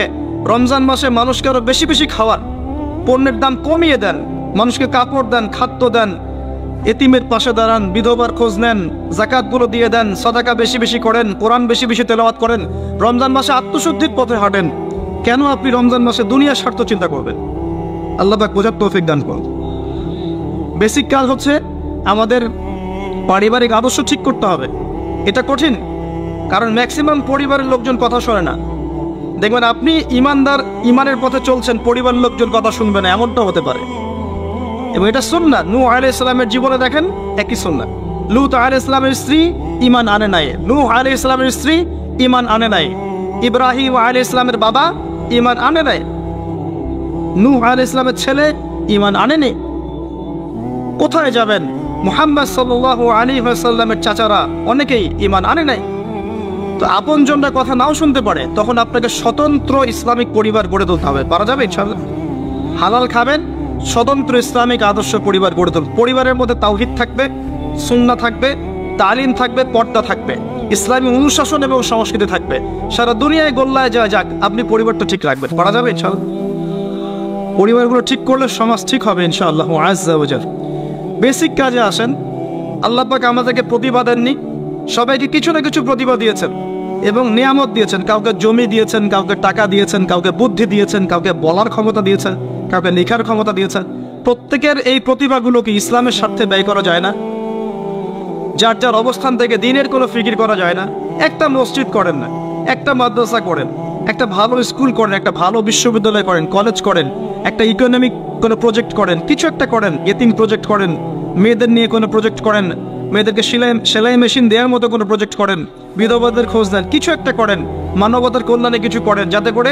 রমজান মাসে মানুষকে আরো বেশি বেশি খাওয়ান, পণ্যের দাম কমিয়ে দেন, মানুষকে কাপড় দেন, খাদ্য দেন, এতিমের পাশে দাঁড়ান, বিধবার খোঁজ নেন, যাকাতগুলো দিয়ে দেন, সাদাকা বেশি বেশি করেন, কোরআন বেশি বেশি তেলাওয়াত করেন, রমজান মাসে আত্মশুদ্ধির পথে হাঁটেন। কেন আপনি রমজান মাসে দুনিয়ার স্বার্থ চিন্তা করবেন? আল্লাহ পাক বোঝার তৌফিক দান করুন। বেসিক কাজ হচ্ছে আমাদের পারিবারিক আদর্শ ঠিক করতে হবে। এটা কঠিন, কারণ ম্যাক্সিমাম পরিবারের লোকজন কথা শোনে না। দেখবেন আপনি ইমানদার, ইমানের পথে চলছেন, পরিবারের লোকজন কথা শুনবে না, এমনটা হতে পারে। এবং এটা সুন্নাহ। নূহ আলাইহিস সালামের জীবনে দেখেন একই সুন্নাহ। লূত আলাইহিস সালামের স্ত্রী ঈমান আনে নাই, নূহ আলাইহিস সালামের স্ত্রী ঈমান আনে নাই, ইব্রাহিম আলাইহিস সালামের বাবা ঈমান আনে নাই, নূহ আলাইহিস সালামের ছেলে ঈমান আনেনি। কোথায় যাবেন? মুহাম্মদ সাল্লাল্লাহু আলাইহি ওয়াসাল্লামের চাচারা অনেকেই ঈমান আনে নাই। তো আপনজনরা কথা নাও শুনতে পারে, তখন আপনাকে স্বতন্ত্র ইসলামিক পরিবার গড়ে তুলতে হবে। পারা যাবে ইনশাআল্লাহ? হালাল খাবেন, স্বতন্ত্র ইসলামিক আদর্শ পরিবার গড়ে তুলুন। পরিবারের মধ্যে তাওহীদ থাকবে, সুন্নাহ থাকবে, তালিম থাকবে, পর্দা থাকবে, ইসলামী অনুশাসন এবং সংস্কৃতি থাকবে। সারা দুনিয়ায় গোল্লায় যা যাক, আপনি পরিবারটা ঠিক রাখবেন। পারা যাবে ইনশাআল্লাহ? পরিবারগুলো ঠিক করলে সমাজ ঠিক হবে ইনশাআল্লাহ আযজা ওয়া জাল। বেসিক কাজে আসেন। আল্লাহ পাক আমাদেরকে প্রতিভা দেননি, সবাইকে কিছু না কিছু প্রতিভা দিয়েছেন এবং নিয়ামত দিয়েছেন। কাউকে জমি দিয়েছেন, কাউকে টাকা দিয়েছেন, কাউকে বুদ্ধি দিয়েছেন, কাউকে বলার ক্ষমতা দিয়েছেন, কাউকে লেখার ক্ষমতা দিয়েছেন। প্রত্যেকের এই প্রতিভাগুলোকে ইসলামের স্বার্থে ব্যয় করা যায় না? যার যার অবস্থান থেকে দিনের কোনো ফিকির করা যায় না? একটা মসজিদ করেন না, একটা মাদ্রাসা করেন, একটা ভালো স্কুল করেন, একটা ভালো বিশ্ববিদ্যালয় করেন, কলেজ করেন, একটা ইকোনমিক কোনো প্রজেক্ট করেন, কিছু একটা করেন, ইতিম প্রজেক্ট করেন, মেয়েদের নিয়ে কোনো প্রজেক্ট করেন, মেয়েদেরকে সেলাই মেশিন দেওয়ার মতো কোনো প্রজেক্ট করেন, বিধবাদের খোঁজ নেন, কিছু একটা করেন, মানবতার কল্যাণে কিছু করেন, যাতে করে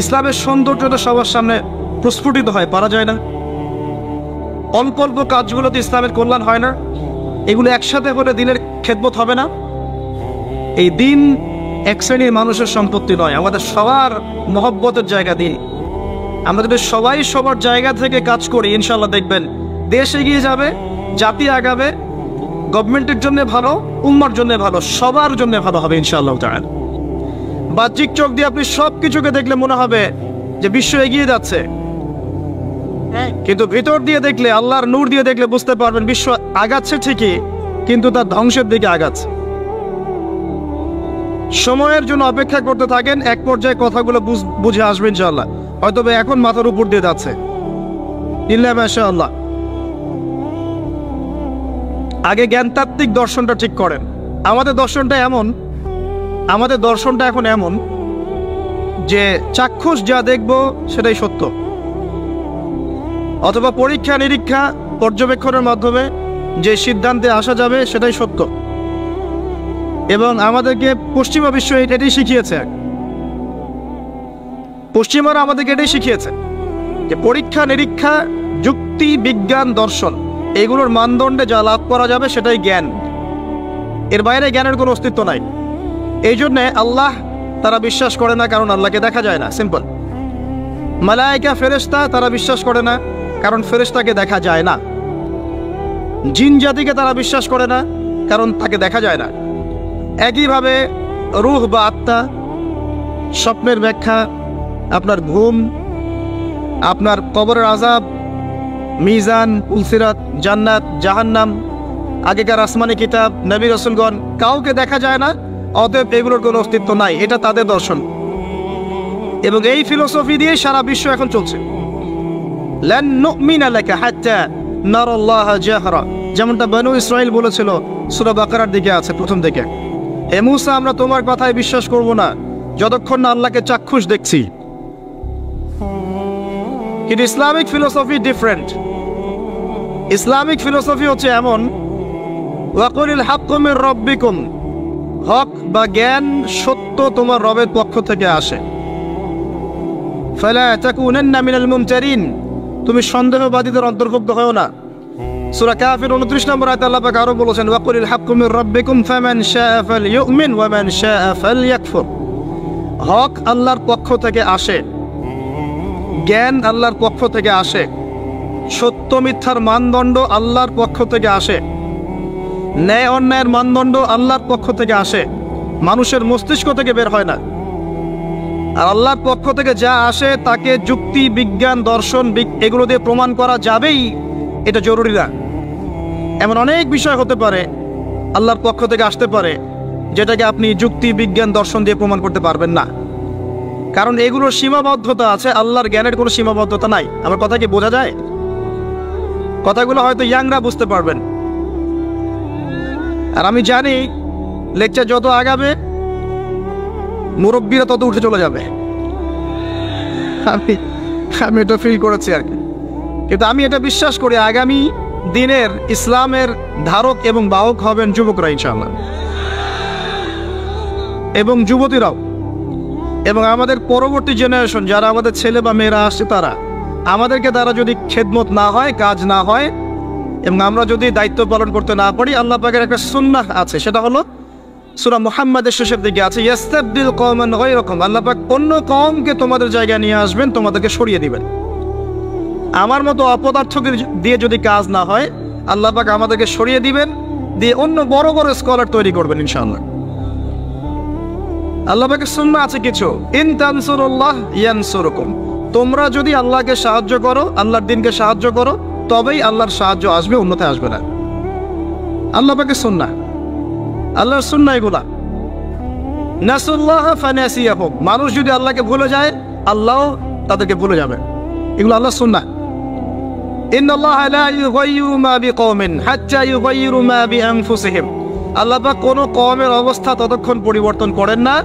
ইসলামের সৌন্দর্যটা সবার সামনে প্রস্ফুটিত হয়। পারা যায় না? অল্প অল্প কাজগুলোতে ইসলামের কল্যাণ হয় না? এগুলো একসাথে করে দিনের খেদমত হবে না? এই দিন এক শ্রেণীর মানুষের সম্পত্তি নয়, আমাদের সবার মহব্বতের জায়গা দিন। আমরা যদি সবাই সবার জায়গা থেকে কাজ করি, ইনশাআল্লাহ দেখবেন দেশ এগিয়ে যাবে, জাতি আগাবে, গভর্নমেন্টের জন্য ভালো, উম্মার জন্য ভালো, সবার জন্য ভালো হবে ইনশাআল্লাহ তাআলা। বাহ্যিক চোখ দিয়ে আপনি সব কিছুকে দেখলে মনে হবে যে বিশ্ব এগিয়ে যাচ্ছে, কিন্তু ভিতর দিয়ে দেখলে, আল্লাহর নূর দিয়ে দেখলে বুঝতে পারবেন বিশ্ব আগাচ্ছে ঠিকই, কিন্তু তার ধ্বংসের দিকে আগাচ্ছে। সময়ের জন্য অপেক্ষা করতে থাকেন, এক পর্যায়ে কথাগুলো বুঝে আসবে ইনশাআল্লাহ। হয়তো এখন মাথার উপর দিয়ে যাচ্ছে, ইল্লা মাশাআল্লাহ। আগে জ্ঞানতাত্ত্বিক দর্শনটা ঠিক করেন। আমাদের দর্শনটা এখন এমন যে চাক্ষুষ যা দেখব সেটাই সত্য, অথবা পরীক্ষা নিরীক্ষা পর্যবেক্ষণের মাধ্যমে যে সিদ্ধান্তে আসা যাবে সেটাই সত্য। এবং আমাদেরকে পশ্চিমা বিশ্ব এটাই শিখিয়েছে, পশ্চিমারা আমাদেরকে এটাই শিখিয়েছে যে পরীক্ষা নিরীক্ষা, যুক্তি, বিজ্ঞান, দর্শন, এগুলোর মানদণ্ডে যা লাভ করা যাবে সেটাই জ্ঞান। এর বাইরে জ্ঞানের কোনো অস্তিত্ব নাই। এই জন্যে আল্লাহ তারা বিশ্বাস করে না, কারণ আল্লাহকে দেখা যায় না, সিম্পল। মালায়েকা ফেরেশতা তারা বিশ্বাস করে না, কারণ ফেরেশতাকে দেখা যায় না। জিন জাতিকে তারা বিশ্বাস করে না, কারণ তাকে দেখা যায় না। একইভাবে রূহ বা আত্মা, স্বপ্নের ব্যাখ্যা, আপনার ঘুম, আপনার কবরের আযাব, মিজান, উলসিরাত, জান্নাত, জাহান্নাম, আগেকার আসমানি কিতাব, নবী রাসূলগণ, কাউকে দেখা যায় না, অতএব এগুলোর কোনো অস্তিত্ব নাই। এটা তাদের দর্শন এবং এই ফিলোসফি দিয়ে সারা বিশ্ব এখন চলছে। লান নুমিনা লাকা হাত্তা নারাল্লাহা জাহরা, যেমনটা বনু ইসরাইল বলেছিল, সূরা বাকারার দিকে আছে প্রথম দিকে, হে মূসা আমরা তোমার কথায় বিশ্বাস করব না যতক্ষণ না আল্লাহকে চাক্ষুষ দেখছি। কিন্তু Islamic philosophy different. Islamic philosophy হচ্ছে এমন, ওয়াকুলিল হাক্কু মির রাব্বিকুম, হক বা জ্ঞান, সত্য তোমার রবের পক্ষ থেকে আসে। ফালা তাকুনান্না মিনাল মুমতারিন, তুমি সন্দেহবাদীদের অন্তর্ভুক্ত হও না। সূরা কাফির 29 নম্বর আয়াতে আল্লাহ পাক আরো বলেছেন, ওয়াকুলিল হাক্কু মির রাব্বিকুম ফামান শাআ ফালইউমিন ওয়া মান শাআ ফালইয়াকফুর। হক আল্লাহর পক্ষ থেকে আসে, জ্ঞান আল্লাহর পক্ষ থেকে আসে, সত্য মিথ্যার মানদণ্ড আল্লাহর পক্ষ থেকে আসে, ন্যায় অন্যায়ের মানদণ্ড আল্লাহর পক্ষ থেকে আসে, মানুষের মস্তিষ্ক থেকে বের হয় না। আর আল্লাহর পক্ষ থেকে যা আসে তাকে যুক্তি, বিজ্ঞান, দর্শন এগুলো দিয়ে প্রমাণ করা যাবেই, এটা জরুরি না। এমন অনেক বিষয় হতে পারে আল্লাহর পক্ষ থেকে আসতে পারে যেটাকে আপনি যুক্তি, বিজ্ঞান, দর্শন দিয়ে প্রমাণ করতে পারবেন না, কারণ এগুলোর সীমাবদ্ধতা আছে, আল্লাহর জ্ঞানের কোনো সীমাবদ্ধতা নাই। আমার কথা কি বোঝা যায়? কথাগুলো হয়তো ইয়াংরা বুঝতে পারবেন। আর আমি জানি লেকচার যত আগাবে মুরব্বীরা তত উঠে চলে যাবে, আমি এটা ফিল করেছি আর কি। কিন্তু আমি এটা বিশ্বাস করি আগামী দিনের ইসলামের ধারক এবং বাহক হবেন যুবকরা ইনশাআল্লাহ, এবং যুবতীরাও, এবং আমাদের পরবর্তী জেনারেশন যারা আমাদের ছেলে বা মেয়েরা আসছে তারা আমাদেরকে দ্বারা যদি খেদমত না হয়, কাজ না হয়, এবং আমরা যদি দায়িত্ব পালন করতে না পারি, আল্লাহ পাকের একটা সুন্নাহ আছে, সেটা হলো সূরা মুহাম্মাদের শেষের দিকে আছে, ইয়াস্তাবদিল কওমান গায়রাকুম, আল্লাহ পাক অন্য কওমকে তোমাদের জায়গায় নিয়ে আসবেন, তোমাদেরকে সরিয়ে দিবেন। আমার মতো অপদার্থকে দিয়ে যদি কাজ না হয়, আল্লাহ পাক আমাদেরকে সরিয়ে দিবেন, দিয়ে অন্য বড় বড় স্কলার তৈরি করবেন ইনশাআল্লাহ। আল্লাহ পাকের সুন্নাহ আছে কিছু, ইন তানসুরুল্লাহ ইয়ানসুরকুম, তোমরা যদি আল্লাহকে সাহায্য করো, আল্লাহর দ্বীনকে সাহায্য করো, তবেই আল্লাহর সাহায্য আসবে, অন্যথায় আসবে না। আল্লাহ পাকের সুন্নাহ, আল্লাহর সুন্নাহ এগুলা। নাসুল্লাহ ফানাসিয়াহুম, মানুষ যদি আল্লাহকে ভুলে যায়, আল্লাহ তাদেরকে ভুলে যাবে, এগুলো আল্লাহর সুন্নাহ। ইন্নাল্লাহা লা ইউগাইয়িরু মা বিকওমিন হাত্তা ইউগাইয়িরু মা বিআনফুসিহিম, আল্লাহ পাক কোনো কওমের অবস্থা ততক্ষণ পরিবর্তন করেন না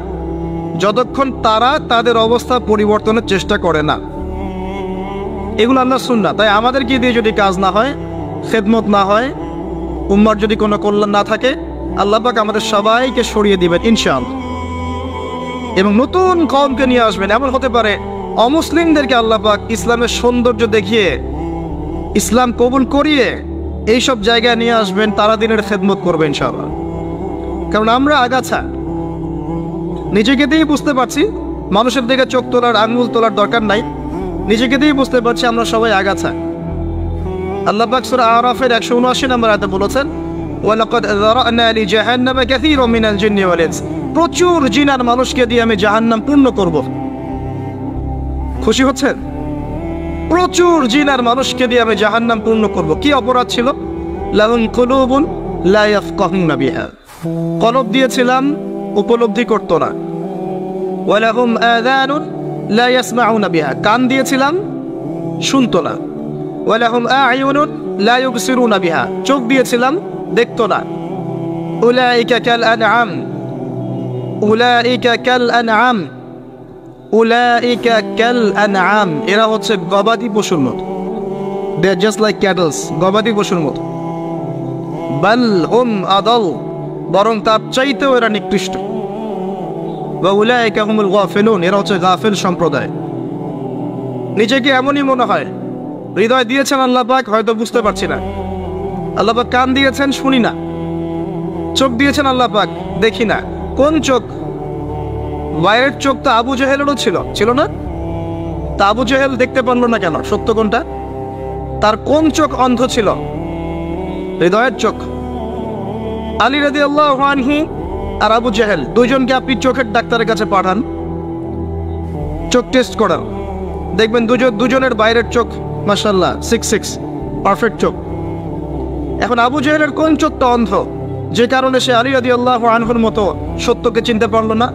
যতক্ষণ তারা তাদের অবস্থা পরিবর্তনের চেষ্টা করে না। এগুলো আল্লাহর সুন্নাহ। তাই আমাদেরকে দিয়ে যদি কাজ না হয়, খেদমত না হয়, উম্মার যদি কোনো কল্যাণ না থাকে, আল্লাহ পাক আমাদের সবাইকে সরিয়ে দিবেন ইনশাআল্লাহ, এবং নতুন কওমকে নিয়ে আসবেন। এমন হতে পারে অমুসলিমদেরকে আল্লাহ পাক ইসলামের সৌন্দর্য দেখিয়ে, ইসলাম কবুল করিয়ে এইসব জায়গায় নিয়ে আসবেন, তারা দিনের খেদমত করবে ইনশাআল্লাহ। কারণ আমরা আগাছা, নিজেকে দিয়েই বুঝতে পারছি, মানুষের দিকে চোখ তোলার, আঙ্গুল তোলার দরকার নাই, নিজেকে দিয়েই বুঝতে পারছি আমরা সবাই আগাছা। আল্লাহ পাক সূরা আরাফের 179 নম্বর আয়াতে বলেছেন, ওয়ালাকাদ যারানা লিজাহান্নামা কাসীরাম মিনাল জিন্নি ওয়াল ইনস, প্রচুর জিন আর মানুষকে দিয়ে আমি জাহান্নাম পূর্ণ করব। খুশি হচ্ছেন? প্রচুর জিন আর মানুষকে দিয়ে আমি জাহান্নাম পূর্ণ করব। কি অপরাধ ছিল? লাহুম কুলুবুন লা ইয়াফকাহুনা বিহা, কলব দিয়েছিলাম, উপলব্ধি করত না। ওয়ালাহুম আযানুন লা ইয়াসমাউনা বিহা, কান দিয়েছিলাম, শুনতো না। ওয়ালাহুম আ'য়ুনুন লা ইউবসিরুনা বিহা, চোখ দিয়েছিলাম, দেখতো না। উলাইকা কাল আনআম, উলাইকা কাল আনআম, উলাইকা কাল আনআম, এরা হচ্ছে গবাদি পশুর মতো। দে আর জাস্ট লাইক ক্যাটলস, গবাদি পশুর মতো। বাল হুম আদাল, বরং তার চাইতেও এরা নিকৃষ্ট। ওয়া উলাইকা হুমুল গাফিলুন, এরা হচ্ছে গাফিল সম্প্রদায়। নিজেকে এমনই মনে হয়, হৃদয় দিয়েছেন আল্লাহ পাক, হয়তো বুঝতে পারছি না। আল্লাহ পাক কান দিয়েছেন, শুনি না। চোখ দিয়েছেন আল্লাহ পাক, দেখি না। কোন চোখ? বাইরের চোখ তো আবু জেহেলেরও ছিল না? তা আবু জেহেল দেখতে পারলো না কেন? সত্য কোনটা? তার কোন চোখ অন্ধ ছিল? হৃদয়ের চোখ। আলী রাদিয়াল্লাহু আনহু আর আবু জেহেল, দুইজনকে আপনি চোখের ডাক্তারের কাছে পাঠান, চোখ টেস্ট করান, দেখবেন দুজনের বাইরের চোখ মাশাআল্লাহ 6 পারফেক্ট চোখ। এখন আবু জেহেলের কোন চোখটা অন্ধ, যে কারণে সে আলী রাদিয়াল্লাহু আনহুর মতো সত্যকে চিনতে পারলো না?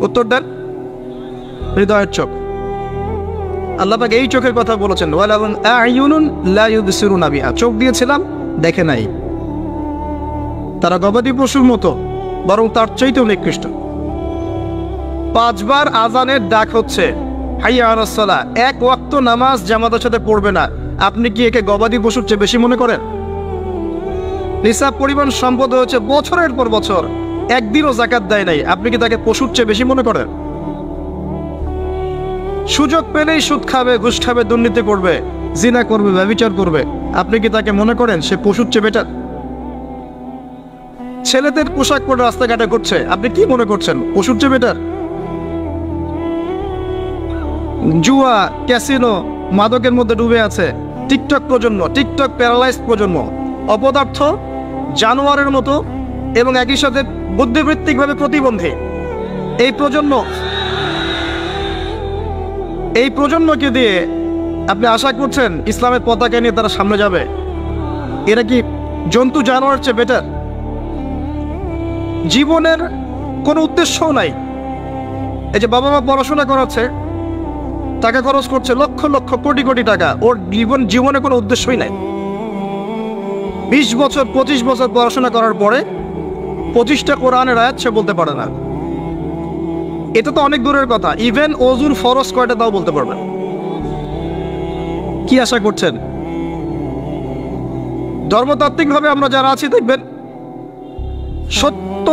উত্তর দেন। হৃদয়ের চোখ। আল্লাহ পাক এই চোখের কথা বলেছেন, ওয়ালাহুম আ'য়ুনুন লা ইউবসিরুনা বিহা, চোখ দিয়েছিলাম, দেখে নাই। তারা গবাদি পশুর মতো, বরং তার চাইতেও নিকৃষ্ট। 5 বার আজানের ডাক হচ্ছে, হাইয়া আলাস সালাহ, এক ওয়াক্ত নামাজ জামাতের সাথে পড়বে না, আপনি কি একে গবাদি পশুর চেয়ে বেশি মনে করেন? নিসাব পরিমাণ সম্পদ হচ্ছে বছরের পর বছর, একদিনও যাকাত দেয় নাই, আপনি কি তাকে পশুর চেয়ে বেশি মনে করেন? সুযোগ পেলেই সুদ খাবে, ঘুষ খাবে, দুর্নীতি করবে, জিনা করবে, ব্যভিচার করবে, আপনি কি তাকে মনে করেন সে পশুর চেয়ে বেটার? ছেলেদের পোশাক পরে রাস্তাঘাটে করছে, আপনি কি মনে করছেন পশুর চেয়ে বেটার? জুয়া, ক্যাসিনো, মাদকের মধ্যে ডুবে আছে টিকটক প্রজন্ম, টিকটক প্যারালাইজ প্রজন্ম, অপদার্থ, জানোয়ারের মতো, এবং একই সাথে বুদ্ধিবৃত্তিকভাবে প্রতিবন্ধী। এই প্রজন্মকে দিয়ে আপনি আশা করছেন ইসলামের পতাকা নিয়ে তারা সামনে যাবে? এরা কি জন্তু জানোয়ার চেয়ে বেটার? জীবনের কোনো উদ্দেশ্যও নাই। এই যে বাবা মা পড়াশোনা করাচ্ছে, টাকা খরচ করছে, লক্ষ লক্ষ কোটি কোটি টাকা, ওর জীবনে কোনো উদ্দেশ্যই নাই। 20 বছর 25 বছর পড়াশোনা করার পরে 25টা কোরআনের আয়াত সে বলতে পারে না। এটা তো অনেক দূরের কথা, ইভেন ওযুর ফরজ কয়টা তাও বলতে পারবে। কি আশা করছেন? ধর্মতাত্ত্বিকভাবে আমরা যারা আছি দেখবেন সত্য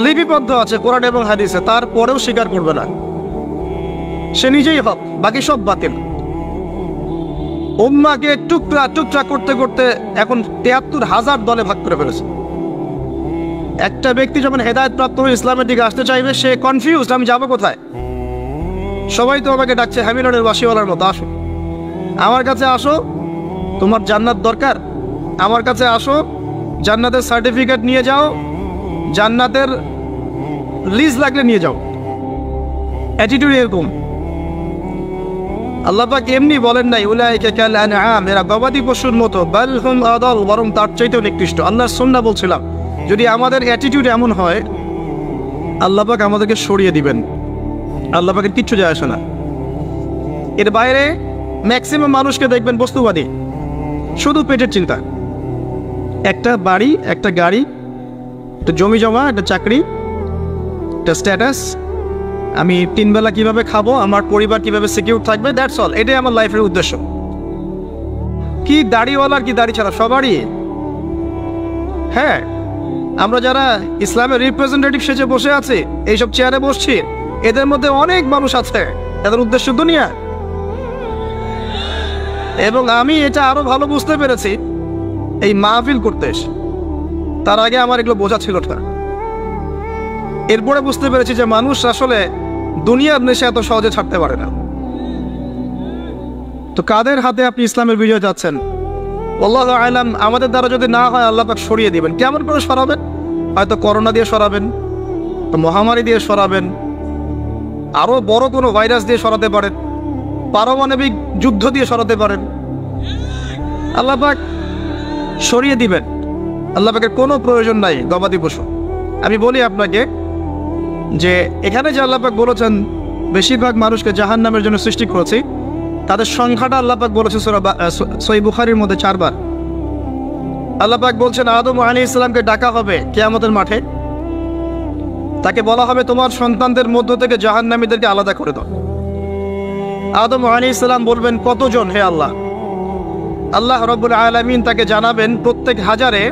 লিপিবদ্ধ আছে কোরআন এবং হাদিসে, তারপরেও স্বীকার করবে না। সে নিজেই হক, বাকি সব বাতিল। উম্মাকে টুকরা টুকরা করতে করতে এখন ৭৩,০০০ দলে ভাগ করে ফেলেছে। একটা ব্যক্তি যখন হেদায়েত প্রাপ্ত হয়ে ইসলামের দিকে আসতে চাইবে, সে কনফিউজড, আমি যাবো কোথায়? সবাই তো আমাকে ডাকছে হ্যামিলনের বাসিওয়ালার মতো, আসো আমার কাছে, আসো তোমার জান্নাত দরকার, আমার কাছে আসো, জান্নাতের সার্টিফিকেট নিয়ে যাও, জান্নাতের লিজ লাগলে নিয়ে যাও। অ্যাটিটিউড এরকম। আল্লাহ পাক এমনি বলেন নাই উলাইকা কাল আনআম, এরা গবাদি পশুর মতো, বাল হুম আদাল, বরং তার চাইতেও নিকৃষ্ট। আল্লাহর সুন্নাহ বলছিলাম, যদি আমাদের অ্যাটিটিউড এমন হয়, আল্লাহ পাক আমাদেরকে সরিয়ে দিবেন। আল্লাহ পাকের কিচ্ছু যায় আসে না। এর বাইরে ম্যাক্সিমাম মানুষকে দেখবেন বস্তুবাদী, শুধু পেটের চিন্তা। একটা বাড়ি, একটা গাড়ি, একটা জমি জমা, একটা চাকরি, একটা স্ট্যাটাস, আমি 3 বেলা কিভাবে খাবো, আমার পরিবার কিভাবে সিকিউর থাকবে, দ্যাটস অল। এটাই আমার লাইফের উদ্দেশ্য। কি দাড়িওয়ালার কি দাড়ি ছাড়া, সবারই। হ্যাঁ, আমরা যারা ইসলামের রিপ্রেজেন্টেটিভ সেজে বসে আছি, এইসব চেয়ারে বসছি, এদের মধ্যে অনেক মানুষ আছে, তাদের উদ্দেশ্য দুনিয়া। এবং আমি এটা আরো ভালো বুঝতে পেরেছি এই মাহফিল করতে এসে। তার আগে আমার এগুলো বোঝা ছিল না। এরপরে বুঝতে পেরেছি যে মানুষ আসলে দুনিয়ার নেশা এত সহজে ছাড়তে পারে না। তো কাদের হাতে আপনি ইসলামের বিজয় যাচ্ছেন? আল্লাহু আ'লাম। আমাদের দ্বারা যদি না হয়, আল্লাহ পাক সরিয়ে দিবেন। কেমন করে সরাবেন? হয়তো করোনা দিয়ে সরাবেন, মহামারী দিয়ে সরাবেন, আরো বড় কোনো ভাইরাস দিয়ে সরাতে পারেন, পারমাণবিক যুদ্ধ দিয়ে সরাতে পারেন। আল্লাহ পাক সরিয়ে দিবেন। আল্লাহ পাকের কোনো প্রয়োজন নাই গবাদি পশু। আমি বলি আপনাকে যে এখানে যে আল্লাহ পাক বলেছেন বেশিরভাগ মানুষকে জাহান্নামের জন্য সৃষ্টি করেছি, তাদের সংখ্যাটা আল্লাহ পাক বলেছে সহিহ বুখারীর মধ্যে 4 বার। আল্লাহ পাক বলছেন আদম আলাইহিস সালামকে ডাকা হবে কিয়ামতের মাঠে, তাকে বলা হবে তোমার সন্তানদের মধ্য থেকে জাহান্নামীদেরকে আলাদা করে দাও। আদম আলাইহিস সালাম বলবেন কতজন হে আল্লাহ? আল্লাহ রাব্বুল আলামিন তাকে জানাবেন প্রত্যেক হাজারে,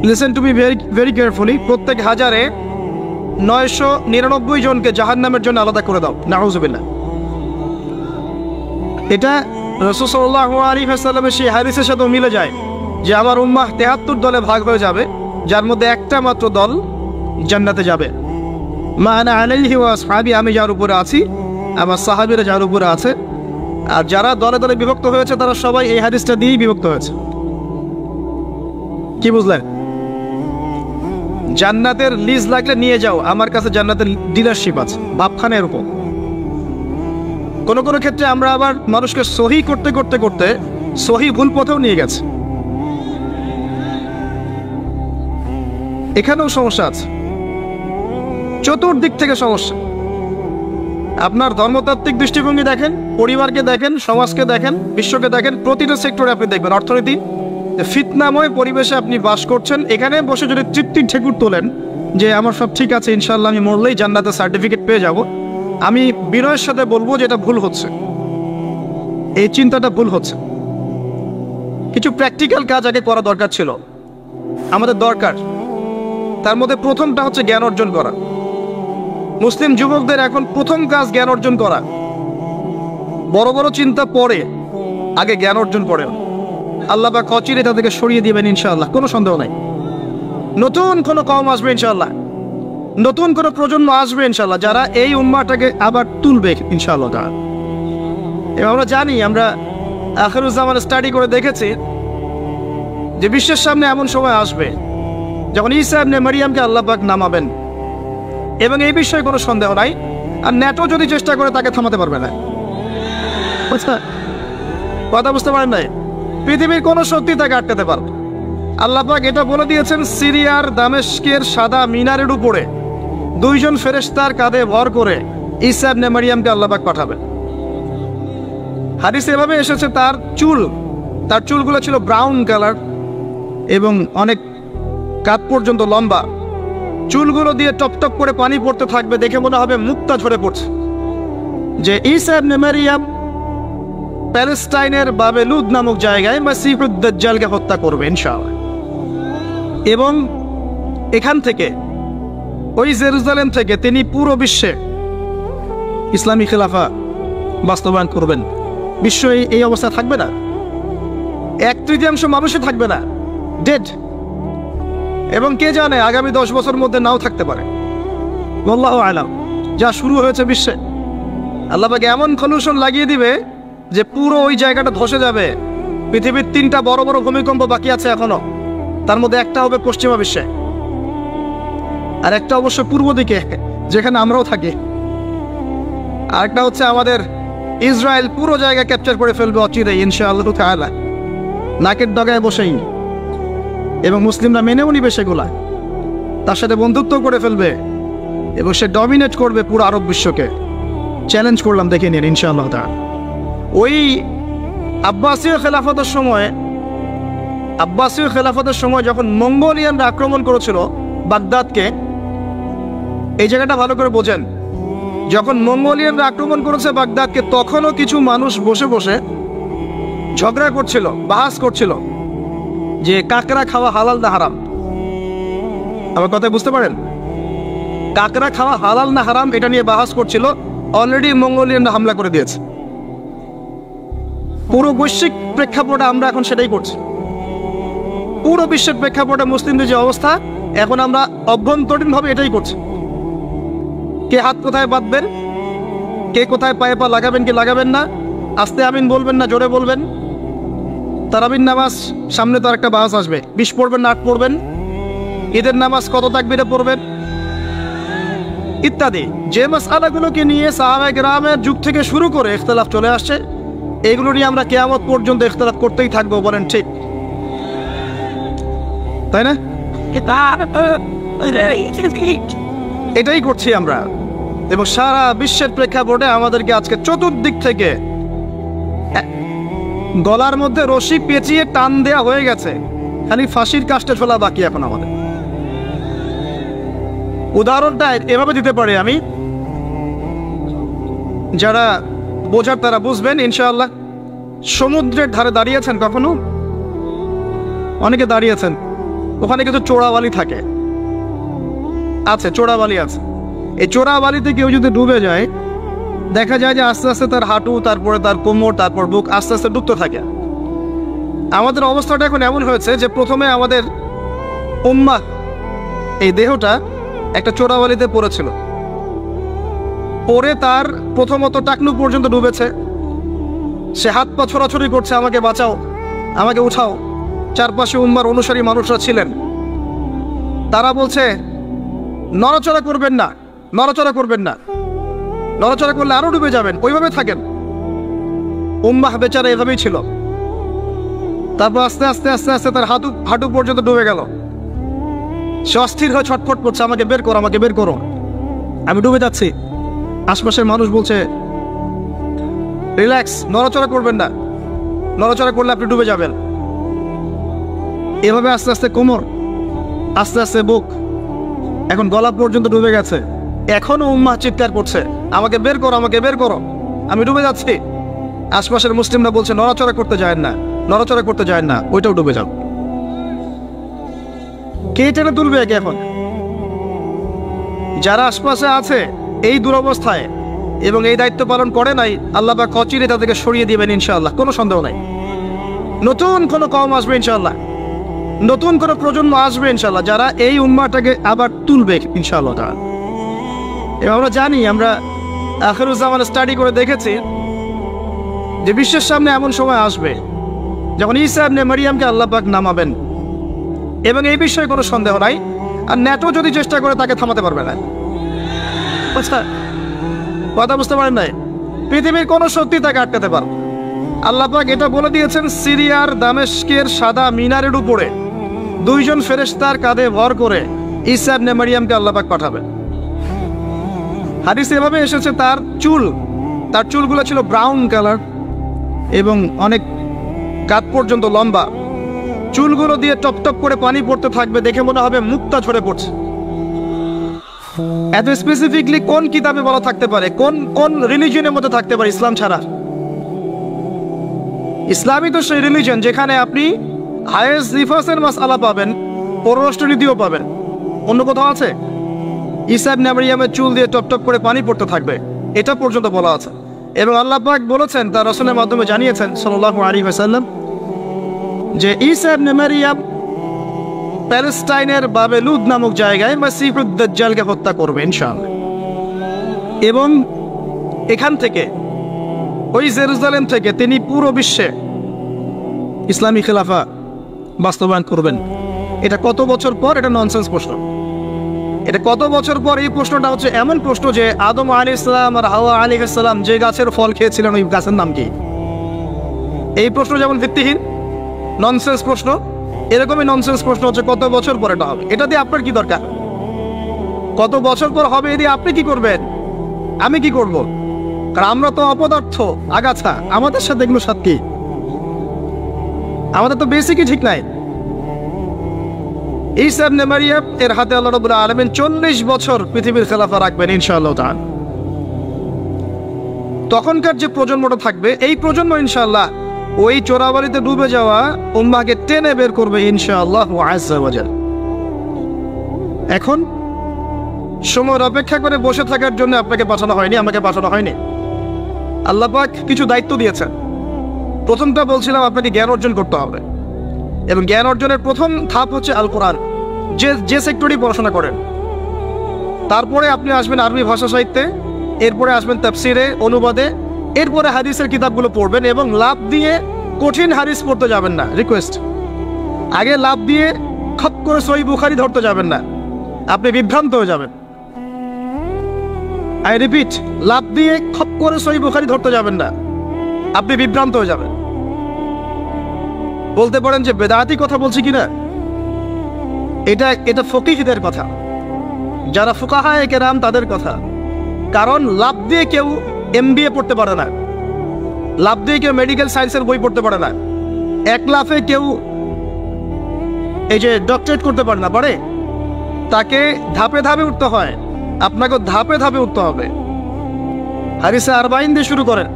listen to me very carefully, প্রত্যেক হাজারে 999 জনকে জাহান্নামের জন্য আলাদা করে দাও। নাউযুবিল্লাহ। এটা রাসূল সাল্লাল্লাহু আলাইহি ওয়াসাল্লামের সেই হাদিসের সাথে মিলে যায় যে আমার উম্মাহ 73 দলে ভাগ হয়ে যাবে, যার মধ্যে একটা মাত্র দল জান্নাতে যাবে। মা আনা আলাইহি ওয়া আসহাবি, আমি যার উপরে আছি, আমার সাহাবীরা যার উপরে আছে। আর যারা দলে দলে বিভক্ত হয়েছে, তারা সবাই এই হাদিসটা দিয়েই বিভক্ত হয়েছে। কি বুঝলেন? জান্নাতের লিজ লাগলে নিয়ে যাও, আমার কাছে জান্নাতের ডিলারশিপ আছে, ভাবখানা এরকম। কোন কোন ক্ষেত্রে আমরা আবার মানুষকে সহি করতে করতে করতে সহি ভুল পথেও নিয়ে গেছে। এখানেও সমস্যা আছে, চতুর্দিক থেকে সমস্যা। আপনার ধর্মতাত্ত্বিক দৃষ্টিভঙ্গি দেখেন, পরিবারকে দেখেন, সমাজকে দেখেন, বিশ্বকে দেখেন, প্রতিটা সেক্টরে আপনি দেখবেন অর্থনীতি, ফিতনাময় পরিবেশে আপনি বাস করছেন। এখানে বসে যদি তৃপ্তির ঠেকুর তোলেন যে আমার সব ঠিক আছে, ইনশাল্লাহ আমি মরলেই জান্নাতের সার্টিফিকেট পেয়ে যাব, আমি বিনয়ের সাথে বলবো যে এটা ভুল হচ্ছে, এই চিন্তাটা ভুল হচ্ছে। কিছু প্র্যাকটিক্যাল কাজ আগে করা দরকার ছিল, আমাদের দরকার। তার মধ্যে প্রথমটা হচ্ছে জ্ঞান অর্জন করা। মুসলিম যুবকদের এখন প্রথম কাজ জ্ঞান অর্জন করা। বড় বড় চিন্তা পরে, আগে জ্ঞান অর্জন করে। আল্লাহ পাক অচিরে তাদেরকে সরিয়ে দিবেন ইনশাআল্লাহ, কোনো সন্দেহ নাই। নতুন কোনো কওম আসবে ইনশাআল্লাহ, নতুন কোনো প্রজন্ম আসবে ইনশাআল্লাহ, যারা এই উম্মাহটাকে আবার তুলবে ইনশাআল্লাহ। এবং আমরা জানি, আমরা আখিরুজ্জামান স্টাডি করে দেখেছি যে বিশ্বের সামনে এমন সময় আসবে যখন ঈসা ইবনে মারইয়ামকে আল্লাহ পাক নামাবেন, এবং এই বিষয়ে কোনো সন্দেহ নাই। আর ন্যাটো যদি চেষ্টা করে তাকে থামাতে পারবে না। কথা বুঝতে পারেন নাই? পৃথিবীর কোনো শক্তি তাকে আটকাতে পারবে। আল্লাহ পাক এটা বলে দিয়েছেন, সিরিয়ার দামেস্কের সাদা মিনারের উপরে 2 জন ফেরেশতার কাঁধে ভর করে ঈসা ইবনে মারইয়ামকে আল্লাহ পাক পাঠাবেন। হাদিসে এভাবে এসেছে, তার চুলগুলো ছিল ব্রাউন কালার এবং অনেক কাঁধ পর্যন্ত লম্বা। চুলগুলো দিয়ে টপ টপ করে পানি পড়তে থাকবে, দেখে মনে হবে মুক্তা ঝরে পড়ছে। যে ঈসা ইবনে মারইয়াম প্যালেস্টাইনের বাবেলুদ নামক জায়গায় মাসিহুদ দাজ্জালকে হত্যা করবে ইনশাআল্লাহ। এবং এখান থেকে ওই জেরুজালেম থেকে তিনি পুরো বিশ্বে ইসলামী খেলাফা বাস্তবায়ন করবেন। বিশ্ব এই অবস্থা থাকবে না, 1/3 মানুষই থাকবে না, ডেড। এবং কে জানে আগামী 10 বছর মধ্যে নাও থাকতে পারে, আল্লাহু আলাম। যা শুরু হয়েছে বিশ্বে, আল্লাহ পাক এমন কলুশন লাগিয়ে দিবে যে পুরো ওই জায়গাটা ধসে যাবে। পৃথিবীর 3টা বড় বড় ভূমিকম্প বাকি আছে এখনো, তার মধ্যে একটা হবে পশ্চিমা বিশ্বে, আর একটা অবশ্য পূর্ব দিকে যেখানে আমরাও থাকি, আর একটা হচ্ছে আমাদের ইসরায়েল পুরো জায়গা ক্যাপচার করে ফেলবে অচিরেই ইনশাআল্লাহ তাআলা, নাকের ডগায় বসেই। এবং মুসলিমরা মেনেও নিবে সেগুলা, তার সাথে বন্ধুত্ব করে ফেলবে এবং সে ডমিনেট করবে পুরো আরব বিশ্বকে। চ্যালেঞ্জ করলাম, দেখে নিন ইনশাআল্লাহ তাআলা। ওই আব্বাসীয় খেলাফতের সময় যখন মঙ্গোলিয়ানরা আক্রমণ করেছিল বাগদাদকে, এই জায়গাটা ভালো করে বোঝেন। যখন মঙ্গোলিয়ানরা আক্রমণ করেছে বাগদাদকে, তখনও কিছু মানুষ বসে বসে ঝগড়া করছিল, বাহাস করছিল যে কাকড়া খাওয়া হালাল না হারাম। আমার কথা বুঝতে পারেন? কাকড়া খাওয়া হালাল না হারাম এটা নিয়ে বাহাস করছিল। অলরেডি মঙ্গোলিয়ানরা হামলা করে দিয়েছে। পুরো বৈশ্বিক প্রেক্ষাপটে আমরা এখন সেটাই করছি। পুরো বিশ্বের প্রেক্ষাপটে মুসলিমদের যে অবস্থা, এখন আমরা অভ্যন্তরীণভাবে এটাই করছি। কে হাত কোথায় বাঁধবেন, কে কোথায় পায়ে পা লাগাবেন কি লাগাবেন না, আস্তে আমিন বলবেন না জোরে বলবেন, তারাবির নামাজ সামনে তো একটা বাস আসবে, 20 পড়বেন না 8 পড়বেন, ঈদের নামাজ কত তাকবীরে পড়বেন ইত্যাদি। যে মাসআলাগুলোকে নিয়ে সাহাবায়ে কেরামের যুগ থেকে শুরু করে ইখতিলাফ চলে আসছে, এগুলো নিয়ে আমরা কিয়ামত পর্যন্ত ইখতিলাফ করতেই থাকবো। বলেন ঠিক, তাই না? এটাই করছি আমরা। এবং সারা বিশ্বের প্রেক্ষাপটে আমাদেরকে আজকে চতুর্দিক থেকে গলার মধ্যে রশি পেঁচিয়ে টান দেয়া হয়ে গেছে, খালি ফাঁসির কাস্টে ঝোলা বাকি এখন আমাদের। উদাহরণটা এভাবে দিতে পারি আমি, যারা বোঝার তারা বুঝবেন ইনশাআল্লাহ। সমুদ্রের ধারে দাঁড়িয়েছেন কখনো? অনেকে দাঁড়িয়েছেন, ওখানে কিছু চোরাবালি থাকে, আছে চোরাবালি আছে। এই চোরাবালিতে কেউ যদি ডুবে যায়, দেখা যায় যে আস্তে আস্তে তার হাঁটু, তারপরে তার কোমর, তারপর বুক আস্তে আস্তে ডুবতে থাকে। আমাদের অবস্থাটা এখন এমন হয়েছে যে প্রথমে আমাদের উম্মাহ, এই দেহটা একটা চোরাবালিতে পড়েছিল, পরে তার প্রথমত টাকনু পর্যন্ত ডুবেছে। সে হাত পা ছোড়াছড়ি করছে, আমাকে বাঁচাও, আমাকে উঠাও। চারপাশে উম্মার অনুসারী মানুষরা ছিলেন, তারা বলছে নড়াচড়া করবেন না, নড়াচড়া করবেন না, নড়াচড়া করলে আরো ডুবে যাবেন, ওইভাবে থাকেন। উম্মাহ বেচারা এভাবেই ছিল। তারপর আস্তে আস্তে আস্তে আস্তে তার হাঁটু পর্যন্ত ডুবে গেল। সে অস্থির হয়ে ছটফট করছে, আমাকে বের করো, আমাকে বের করো, আমি ডুবে যাচ্ছি। আশপাশের মানুষ বলছে রিল্যাক্স, নড়াচড়া করবেন না, নড়াচড়া করলে আপনি ডুবে যাবেন। এভাবে আস্তে আস্তে কোমর, আস্তে আস্তে বুক, এখন গলা পর্যন্ত ডুবে গেছে। এখনো উম্মাহ চিৎকার করছে, আমাকে বের করো, আমাকে বের করো, আমি ডুবে যাচ্ছি। আশপাশের মুসলিমরা বলছে নড়াচড়া করতে যায় না, নড়াচড়া করতে যায় না, ওইটাও ডুবে যাও। কে টেনে তুলবে একে এখন? যারা আশপাশে আছে এই দুরবস্থায় এবং এই দায়িত্ব পালন করে নাই, আল্লাহ পাক অচিরে তাদেরকে সরিয়ে দিবেন ইনশাআল্লাহ, কোনো সন্দেহ নাই। নতুন কোনো কওম আসবে ইনশাআল্লাহ, নতুন কোনো প্রজন্ম আসবে ইনশাআল্লাহ, যারা এই উম্মাহটাকে আবার তুলবে ইনশাআল্লাহ তাআলা। এবং আমরা জানি, আমরা আখিরুজ্জামান স্টাডি করে দেখেছি যে বিশ্বের সামনে এমন সময় আসবে যখন ঈসা ইবনে মারইয়ামকে আল্লাহ পাক নামাবেন, এবং এই বিষয়ে কোনো সন্দেহ নাই। আর ন্যাটো যদি চেষ্টা করে তাকে থামাতে পারবে না। কথা বুঝতে পারেন নাই? পৃথিবীর কোনো শক্তি তাকে আটকাতে পারবে। আল্লাহ পাক এটা বলে দিয়েছেন, সিরিয়ার দামেস্কের সাদা মিনারের উপরে 2 জন ফেরেশতার কাঁধে ভর করে ঈসা ইবনে মারইয়ামকে আল্লাহ পাক পাঠাবেন। হাদিসে এভাবে এসেছে, তার চুলগুলো ছিল ব্রাউন কালার এবং অনেক কাঁধ পর্যন্ত লম্বা। চুলগুলো দিয়ে টপ টপ করে পানি পড়তে থাকবে, দেখে মনে হবে মুক্তা ঝরে পড়ছে। এত স্পেসিফিকলি কোন কিতাবে বলা থাকতে পারে, কোন রিলিজিয়নের মধ্যে থাকতে পারে ইসলাম ছাড়া? ইসলামই তো সেই রিলিজন যেখানে আপনি হায়েস্ট রিফার্সের মাসআলা পাবেন, পররাষ্ট্রনীতিও পাবেন। অন্য কোথাও আছে? ঈসা ইবনে মারইয়ামের চুল দিয়ে টপ টপ করে পানি পড়তে থাকবে, এটা পর্যন্ত বলা আছে। এবং আল্লাহ পাক বলেছেন, তার রাসূলের মাধ্যমে জানিয়েছেন সাল্লাল্লাহু আলাইহি ওয়াসাল্লাম, যে ঈসা ইবনে মারইয়াম প্যালেস্টাইনের বাবেলুদ নামক জায়গায় মাসীহুদ দাজ্জালকে হত্যা করবে ইনশাআল্লাহ। এবং এখান থেকে, ওই জেরুজালেম থেকে তিনি পুরো বিশ্বে ইসলামী খেলাফা বাস্তবায়ন করবেন। এটা কত বছর পর? এটা ননসেন্স প্রশ্ন। এটা কত বছর পর? এই প্রশ্নটা হচ্ছে এমন প্রশ্ন যে আদম আলাইহিস সালাম আর হাওয়া আলাইহিস সালাম যে গাছের ফল খেয়েছিলেন ওই গাছের নাম কি? এই প্রশ্ন যেমন ভিত্তিহীন, ননসেন্স প্রশ্ন, এরকমই ননসেন্স প্রশ্ন হচ্ছে কত বছর পর এটা হবে। এটা দিয়ে আপনার কি দরকার? কত বছর পর হবে এ দিয়ে আপনি কি করবেন? আমি কি করব? কারণ আমরা তো অপদার্থ, আগাছা, আমাদের সাথে এগুলো সাথে কি? আমাদের তো বেসিকই ঠিক নাই। ঈসা ইবনে মারইয়াম এর হাতে আল্লাহ রাব্বুল আলামিন 40 বছর পৃথিবীর খেলাফা রাখবেন ইনশাআল্লাহ তাআলা। তখনকার যে প্রজন্মটা থাকবে, এই প্রজন্ম ইনশাআল্লাহ ওই চোরাবালিতে ডুবে যাওয়া উম্মাহকে টেনে বের করবে ইনশাআল্লাহ আযজা ওয়া জাল। এখন সময়ের অপেক্ষা করে বসে থাকার জন্য আপনাকে পাঠানো হয়নি, আমাকে পাঠানো হয়নি। আল্লাহ পাক কিছু দায়িত্ব দিয়েছেন। প্রথমটা বলছিলাম, আপনাকে জ্ঞান অর্জন করতে হবে, এবং জ্ঞান অর্জনের প্রথম ধাপ হচ্ছে আল কোরআন। যে সেক্টরেই পড়াশোনা করেন, তারপরে আপনি আসবেন আরবি ভাষা সাহিত্যে, এরপরে আসবেন তাফসিরে, অনুবাদে, এরপরে হাদিসের কিতাবগুলো পড়বেন। এবং লাভ দিয়ে কঠিন হাদিস পড়তে যাবেন না, রিকোয়েস্ট। আগে লাভ দিয়ে খপ করে সহিহ বুখারী ধরতে যাবেন না, আপনি বিভ্রান্ত হয়ে যাবেন। আই রিপিট, লাভ দিয়ে খপ করে সহিহ বুখারী ধরতে যাবেন না, আপনি বিভ্রান্ত হয়ে যাবেন। বলতে পারেন যে বেদাতি কথা বলছি কিনা, এটা ফকিহদের কথা, যারা ফুকাহায়ে কেরাম তাদের কথা। কারণ লাভ দিয়ে কেউ MBA পড়তে পারে না, লাভ দিয়ে কেউ মেডিকেল সায়েন্সের বই পড়তে পারে না, এক লাফে কেউ এই যে ডক্টরেট করতে পারে না, পারে? তাকে ধাপে ধাপে উঠতে হয়, আপনাকে ধাপে ধাপে উঠতে হবে। হাদিসে আরবাইন দিয়ে শুরু করেন।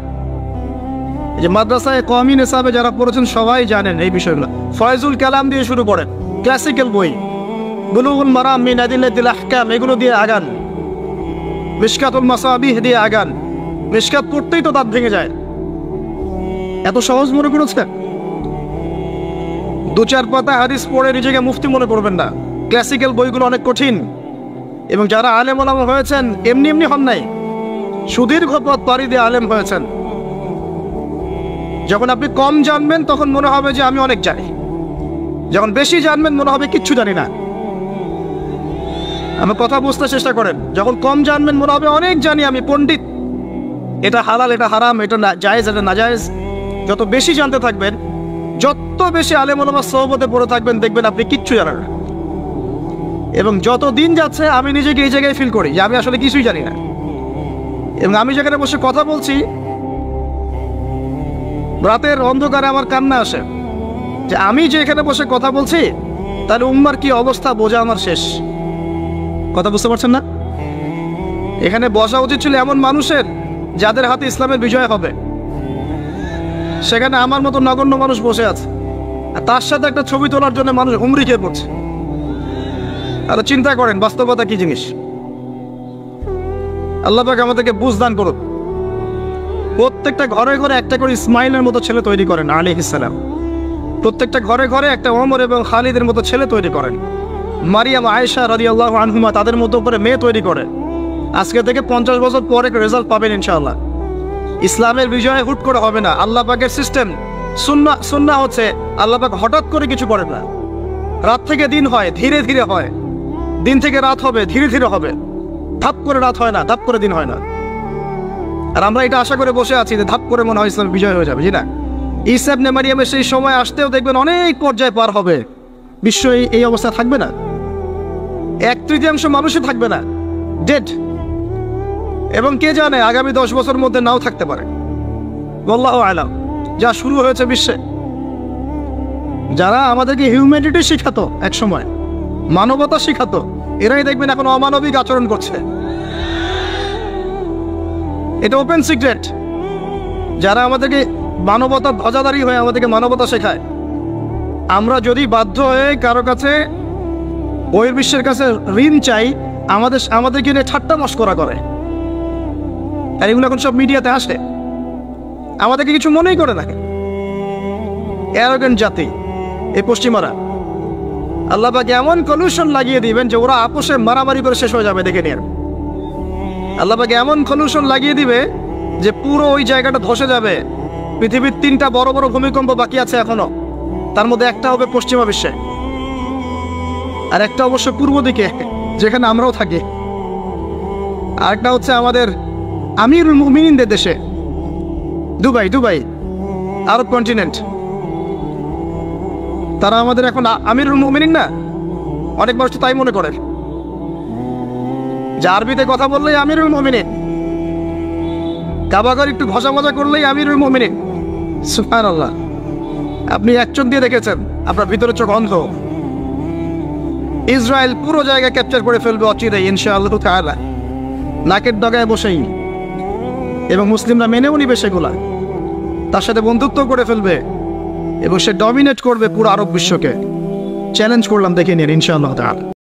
এই যে মাদ্রাসায় কওমি নিসাবে যারা পড়েছেন সবাই জানেন এই বিষয়গুলো। ফয়জুল কালাম দিয়ে শুরু করেন, ক্লাসিক্যাল বই, বুলুগুল মারাম মিন আদিল্লাতিল আহকাম, এগুলো দিয়ে আগান। মিশকাতুল মাসাবিহ দিয়ে আগান। মিশকাত পড়তেই তো দাঁত ভেঙে যায়, এত সহজ মনে করেছে? 2-4 পাতা হাদিস পড়ে নিজেকে মুফতি মনে করবেন না। ক্লাসিক্যাল বইগুলো অনেক কঠিন, এবং যারা আলেম ওলামা হয়েছেন এমনি এমনি হন নাই, সুদীর্ঘ পথ পাড়ি দিয়ে আলেম হয়েছেন। যখন আপনি কম জানবেন তখন মনে হবে যে আমি অনেক জানি, যখন বেশি জানবেন মনে হবে কিচ্ছু জানি না। আমার কথা বুঝতে চেষ্টা করেন। যখন কম জানবেন মনে হবে অনেক জানি, আমি পণ্ডিত, এটা হালাল, এটা হারাম, এটা জায়েজ, এটা নাজায়েজ। যত বেশি জানতে থাকবেন, যত বেশি আলেম ওলামার সোহবতে পড়ে থাকবেন, দেখবেন আপনি কিচ্ছু জানেন না। এবং যত দিন যাচ্ছে আমি নিজেকে এই জায়গায় ফিল করি যে আমি আসলে কিছুই জানি না। এবং আমি যেখানে বসে কথা বলছি, রাতের অন্ধকারে আমার কান্না আসে যে আমি যে এখানে বসে কথা বলছি, তাহলে উম্মার কি অবস্থা বোঝা আমার শেষ। কথা বুঝতে পারছেন না? এখানে বসা উচিত ছিল এমন মানুষের যাদের হাতে ইসলামের বিজয় হবে। সেখানে আমার মতো নগণ্য মানুষ বসে আছে, আর তার সাথে একটা ছবি তোলার জন্য মানুষ হুমড়ি খেয়ে পড়ছে। আর চিন্তা করেন বাস্তবতা কি জিনিস। আল্লাহ পাক আমাদেরকে বুঝ দান করুন। প্রত্যেকটা ঘরে ঘরে একটা করে ইসমাইলের মতো ছেলে তৈরি করেন আলাইহিস সালাম। প্রত্যেকটা ঘরে ঘরে একটা ওমর এবং খালিদের মতো ছেলে তৈরি করেন। মারিয়াম, আয়েশা রাদিয়াল্লাহু আনহুমা, তাদের মতো করে মেয়ে তৈরি করে। আজকে থেকে 50 বছর পরে রেজাল্ট পাবেন ইনশাআল্লাহ। ইসলামের বিজয় হুট করে হবে না। আল্লাহ পাকের সিস্টেম, সুন্নাহ হচ্ছে আল্লাহ পাক হঠাৎ করে কিছু করেন না। রাত থেকে দিন হয়, ধীরে ধীরে হয়। দিন থেকে রাত হবে, ধীরে ধীরে হবে। ধাপ করে রাত হয় না, ধাপ করে দিন হয় না। আর আমরা এটা আশা করে বসে আছি যে ধাপ করে মনে হয় ইসলাম বিজয় হয়ে যাবে, জি না। ঈসা ইবনে মারইয়ামের সেই সময় আসতেও দেখবেন অনেক পর্যায়ে পার হবে। বিশ্ব এই অবস্থা থাকবে না, 1/3 মানুষই থাকবে না, ডেড। এবং কে জানে আগামী 10 বছর মধ্যে নাও থাকতে পারে, আল্লাহু আলাম। যা শুরু হয়েছে বিশ্বে, যারা আমাদেরকে হিউম্যানিটি শিখাতো, এক সময় মানবতা শিখাতো, এরাই দেখবেন এখন অমানবিক আচরণ করছে। এটা ওপেন সিক্রেট। যারা আমাদেরকে মানবতার ধ্বজাধারী হয়ে আমাদেরকে মানবতা শেখায়। আমরা যদি বাধ্য হয়ে কারো কাছে বহির্বিশ্বের কাছে ঋণ চাই, আমাদেরকে নিয়ে ঠাট্টা মশকরা করে, আর এগুলো এখন সব মিডিয়াতে আসে, আমাদেরকে কিছু মনেই করে না। অ্যারোগেন্ট জাতি এই পশ্চিমারা, আল্লাহ পাক এমন কলিউশন লাগিয়ে দিবেন যে ওরা আপোষে মারামারি করে শেষ হয়ে যাবে, দেখে নিয়ে। আল্লাহ পাক এমন কলিউশন লাগিয়ে দিবে যে পুরো ওই জায়গাটা ধসে যাবে। পৃথিবীর 3টা বড় বড় ভূমিকম্প বাকি আছে এখনো, তার মধ্যে একটা হবে পশ্চিমা বিশ্বে, আর একটা অবশ্য পূর্ব দিকে যেখানে আমরাও থাকি, আর একটা হচ্ছে আমাদের আমিরুল মুমিনিনদের দেশে, দুবাই আরব কন্টিনেন্ট। তারা আমাদের এখন আমিরুল মুমিনিন না, অনেক মানুষ তো তাই মনে করে যে আরবিতে কথা বললেই আমিরুল মুমিনিন, কাবাগর একটু ঘষা মজা করলেই আমিরুল মুমিনিন। সুবহানাল্লাহ, আপনি এক চোখ দিয়ে দেখেছেন, আপনার ভিতরে চোখ অন্ধ। ইসরায়েল পুরো জায়গা ক্যাপচার করে ফেলবে অচিরেই ইনশাআল্লাহ তাআলা, নাকের ডগায় বসেই, এবং মুসলিমরা মেনেও নিবে সেগুলা, তার সাথে বন্ধুত্ব করে ফেলবে এবং সে ডমিনেট করবে পুরো আরব বিশ্বকে। চ্যালেঞ্জ করলাম, দেখে নিন ইনশাআল্লাহ তাআলা।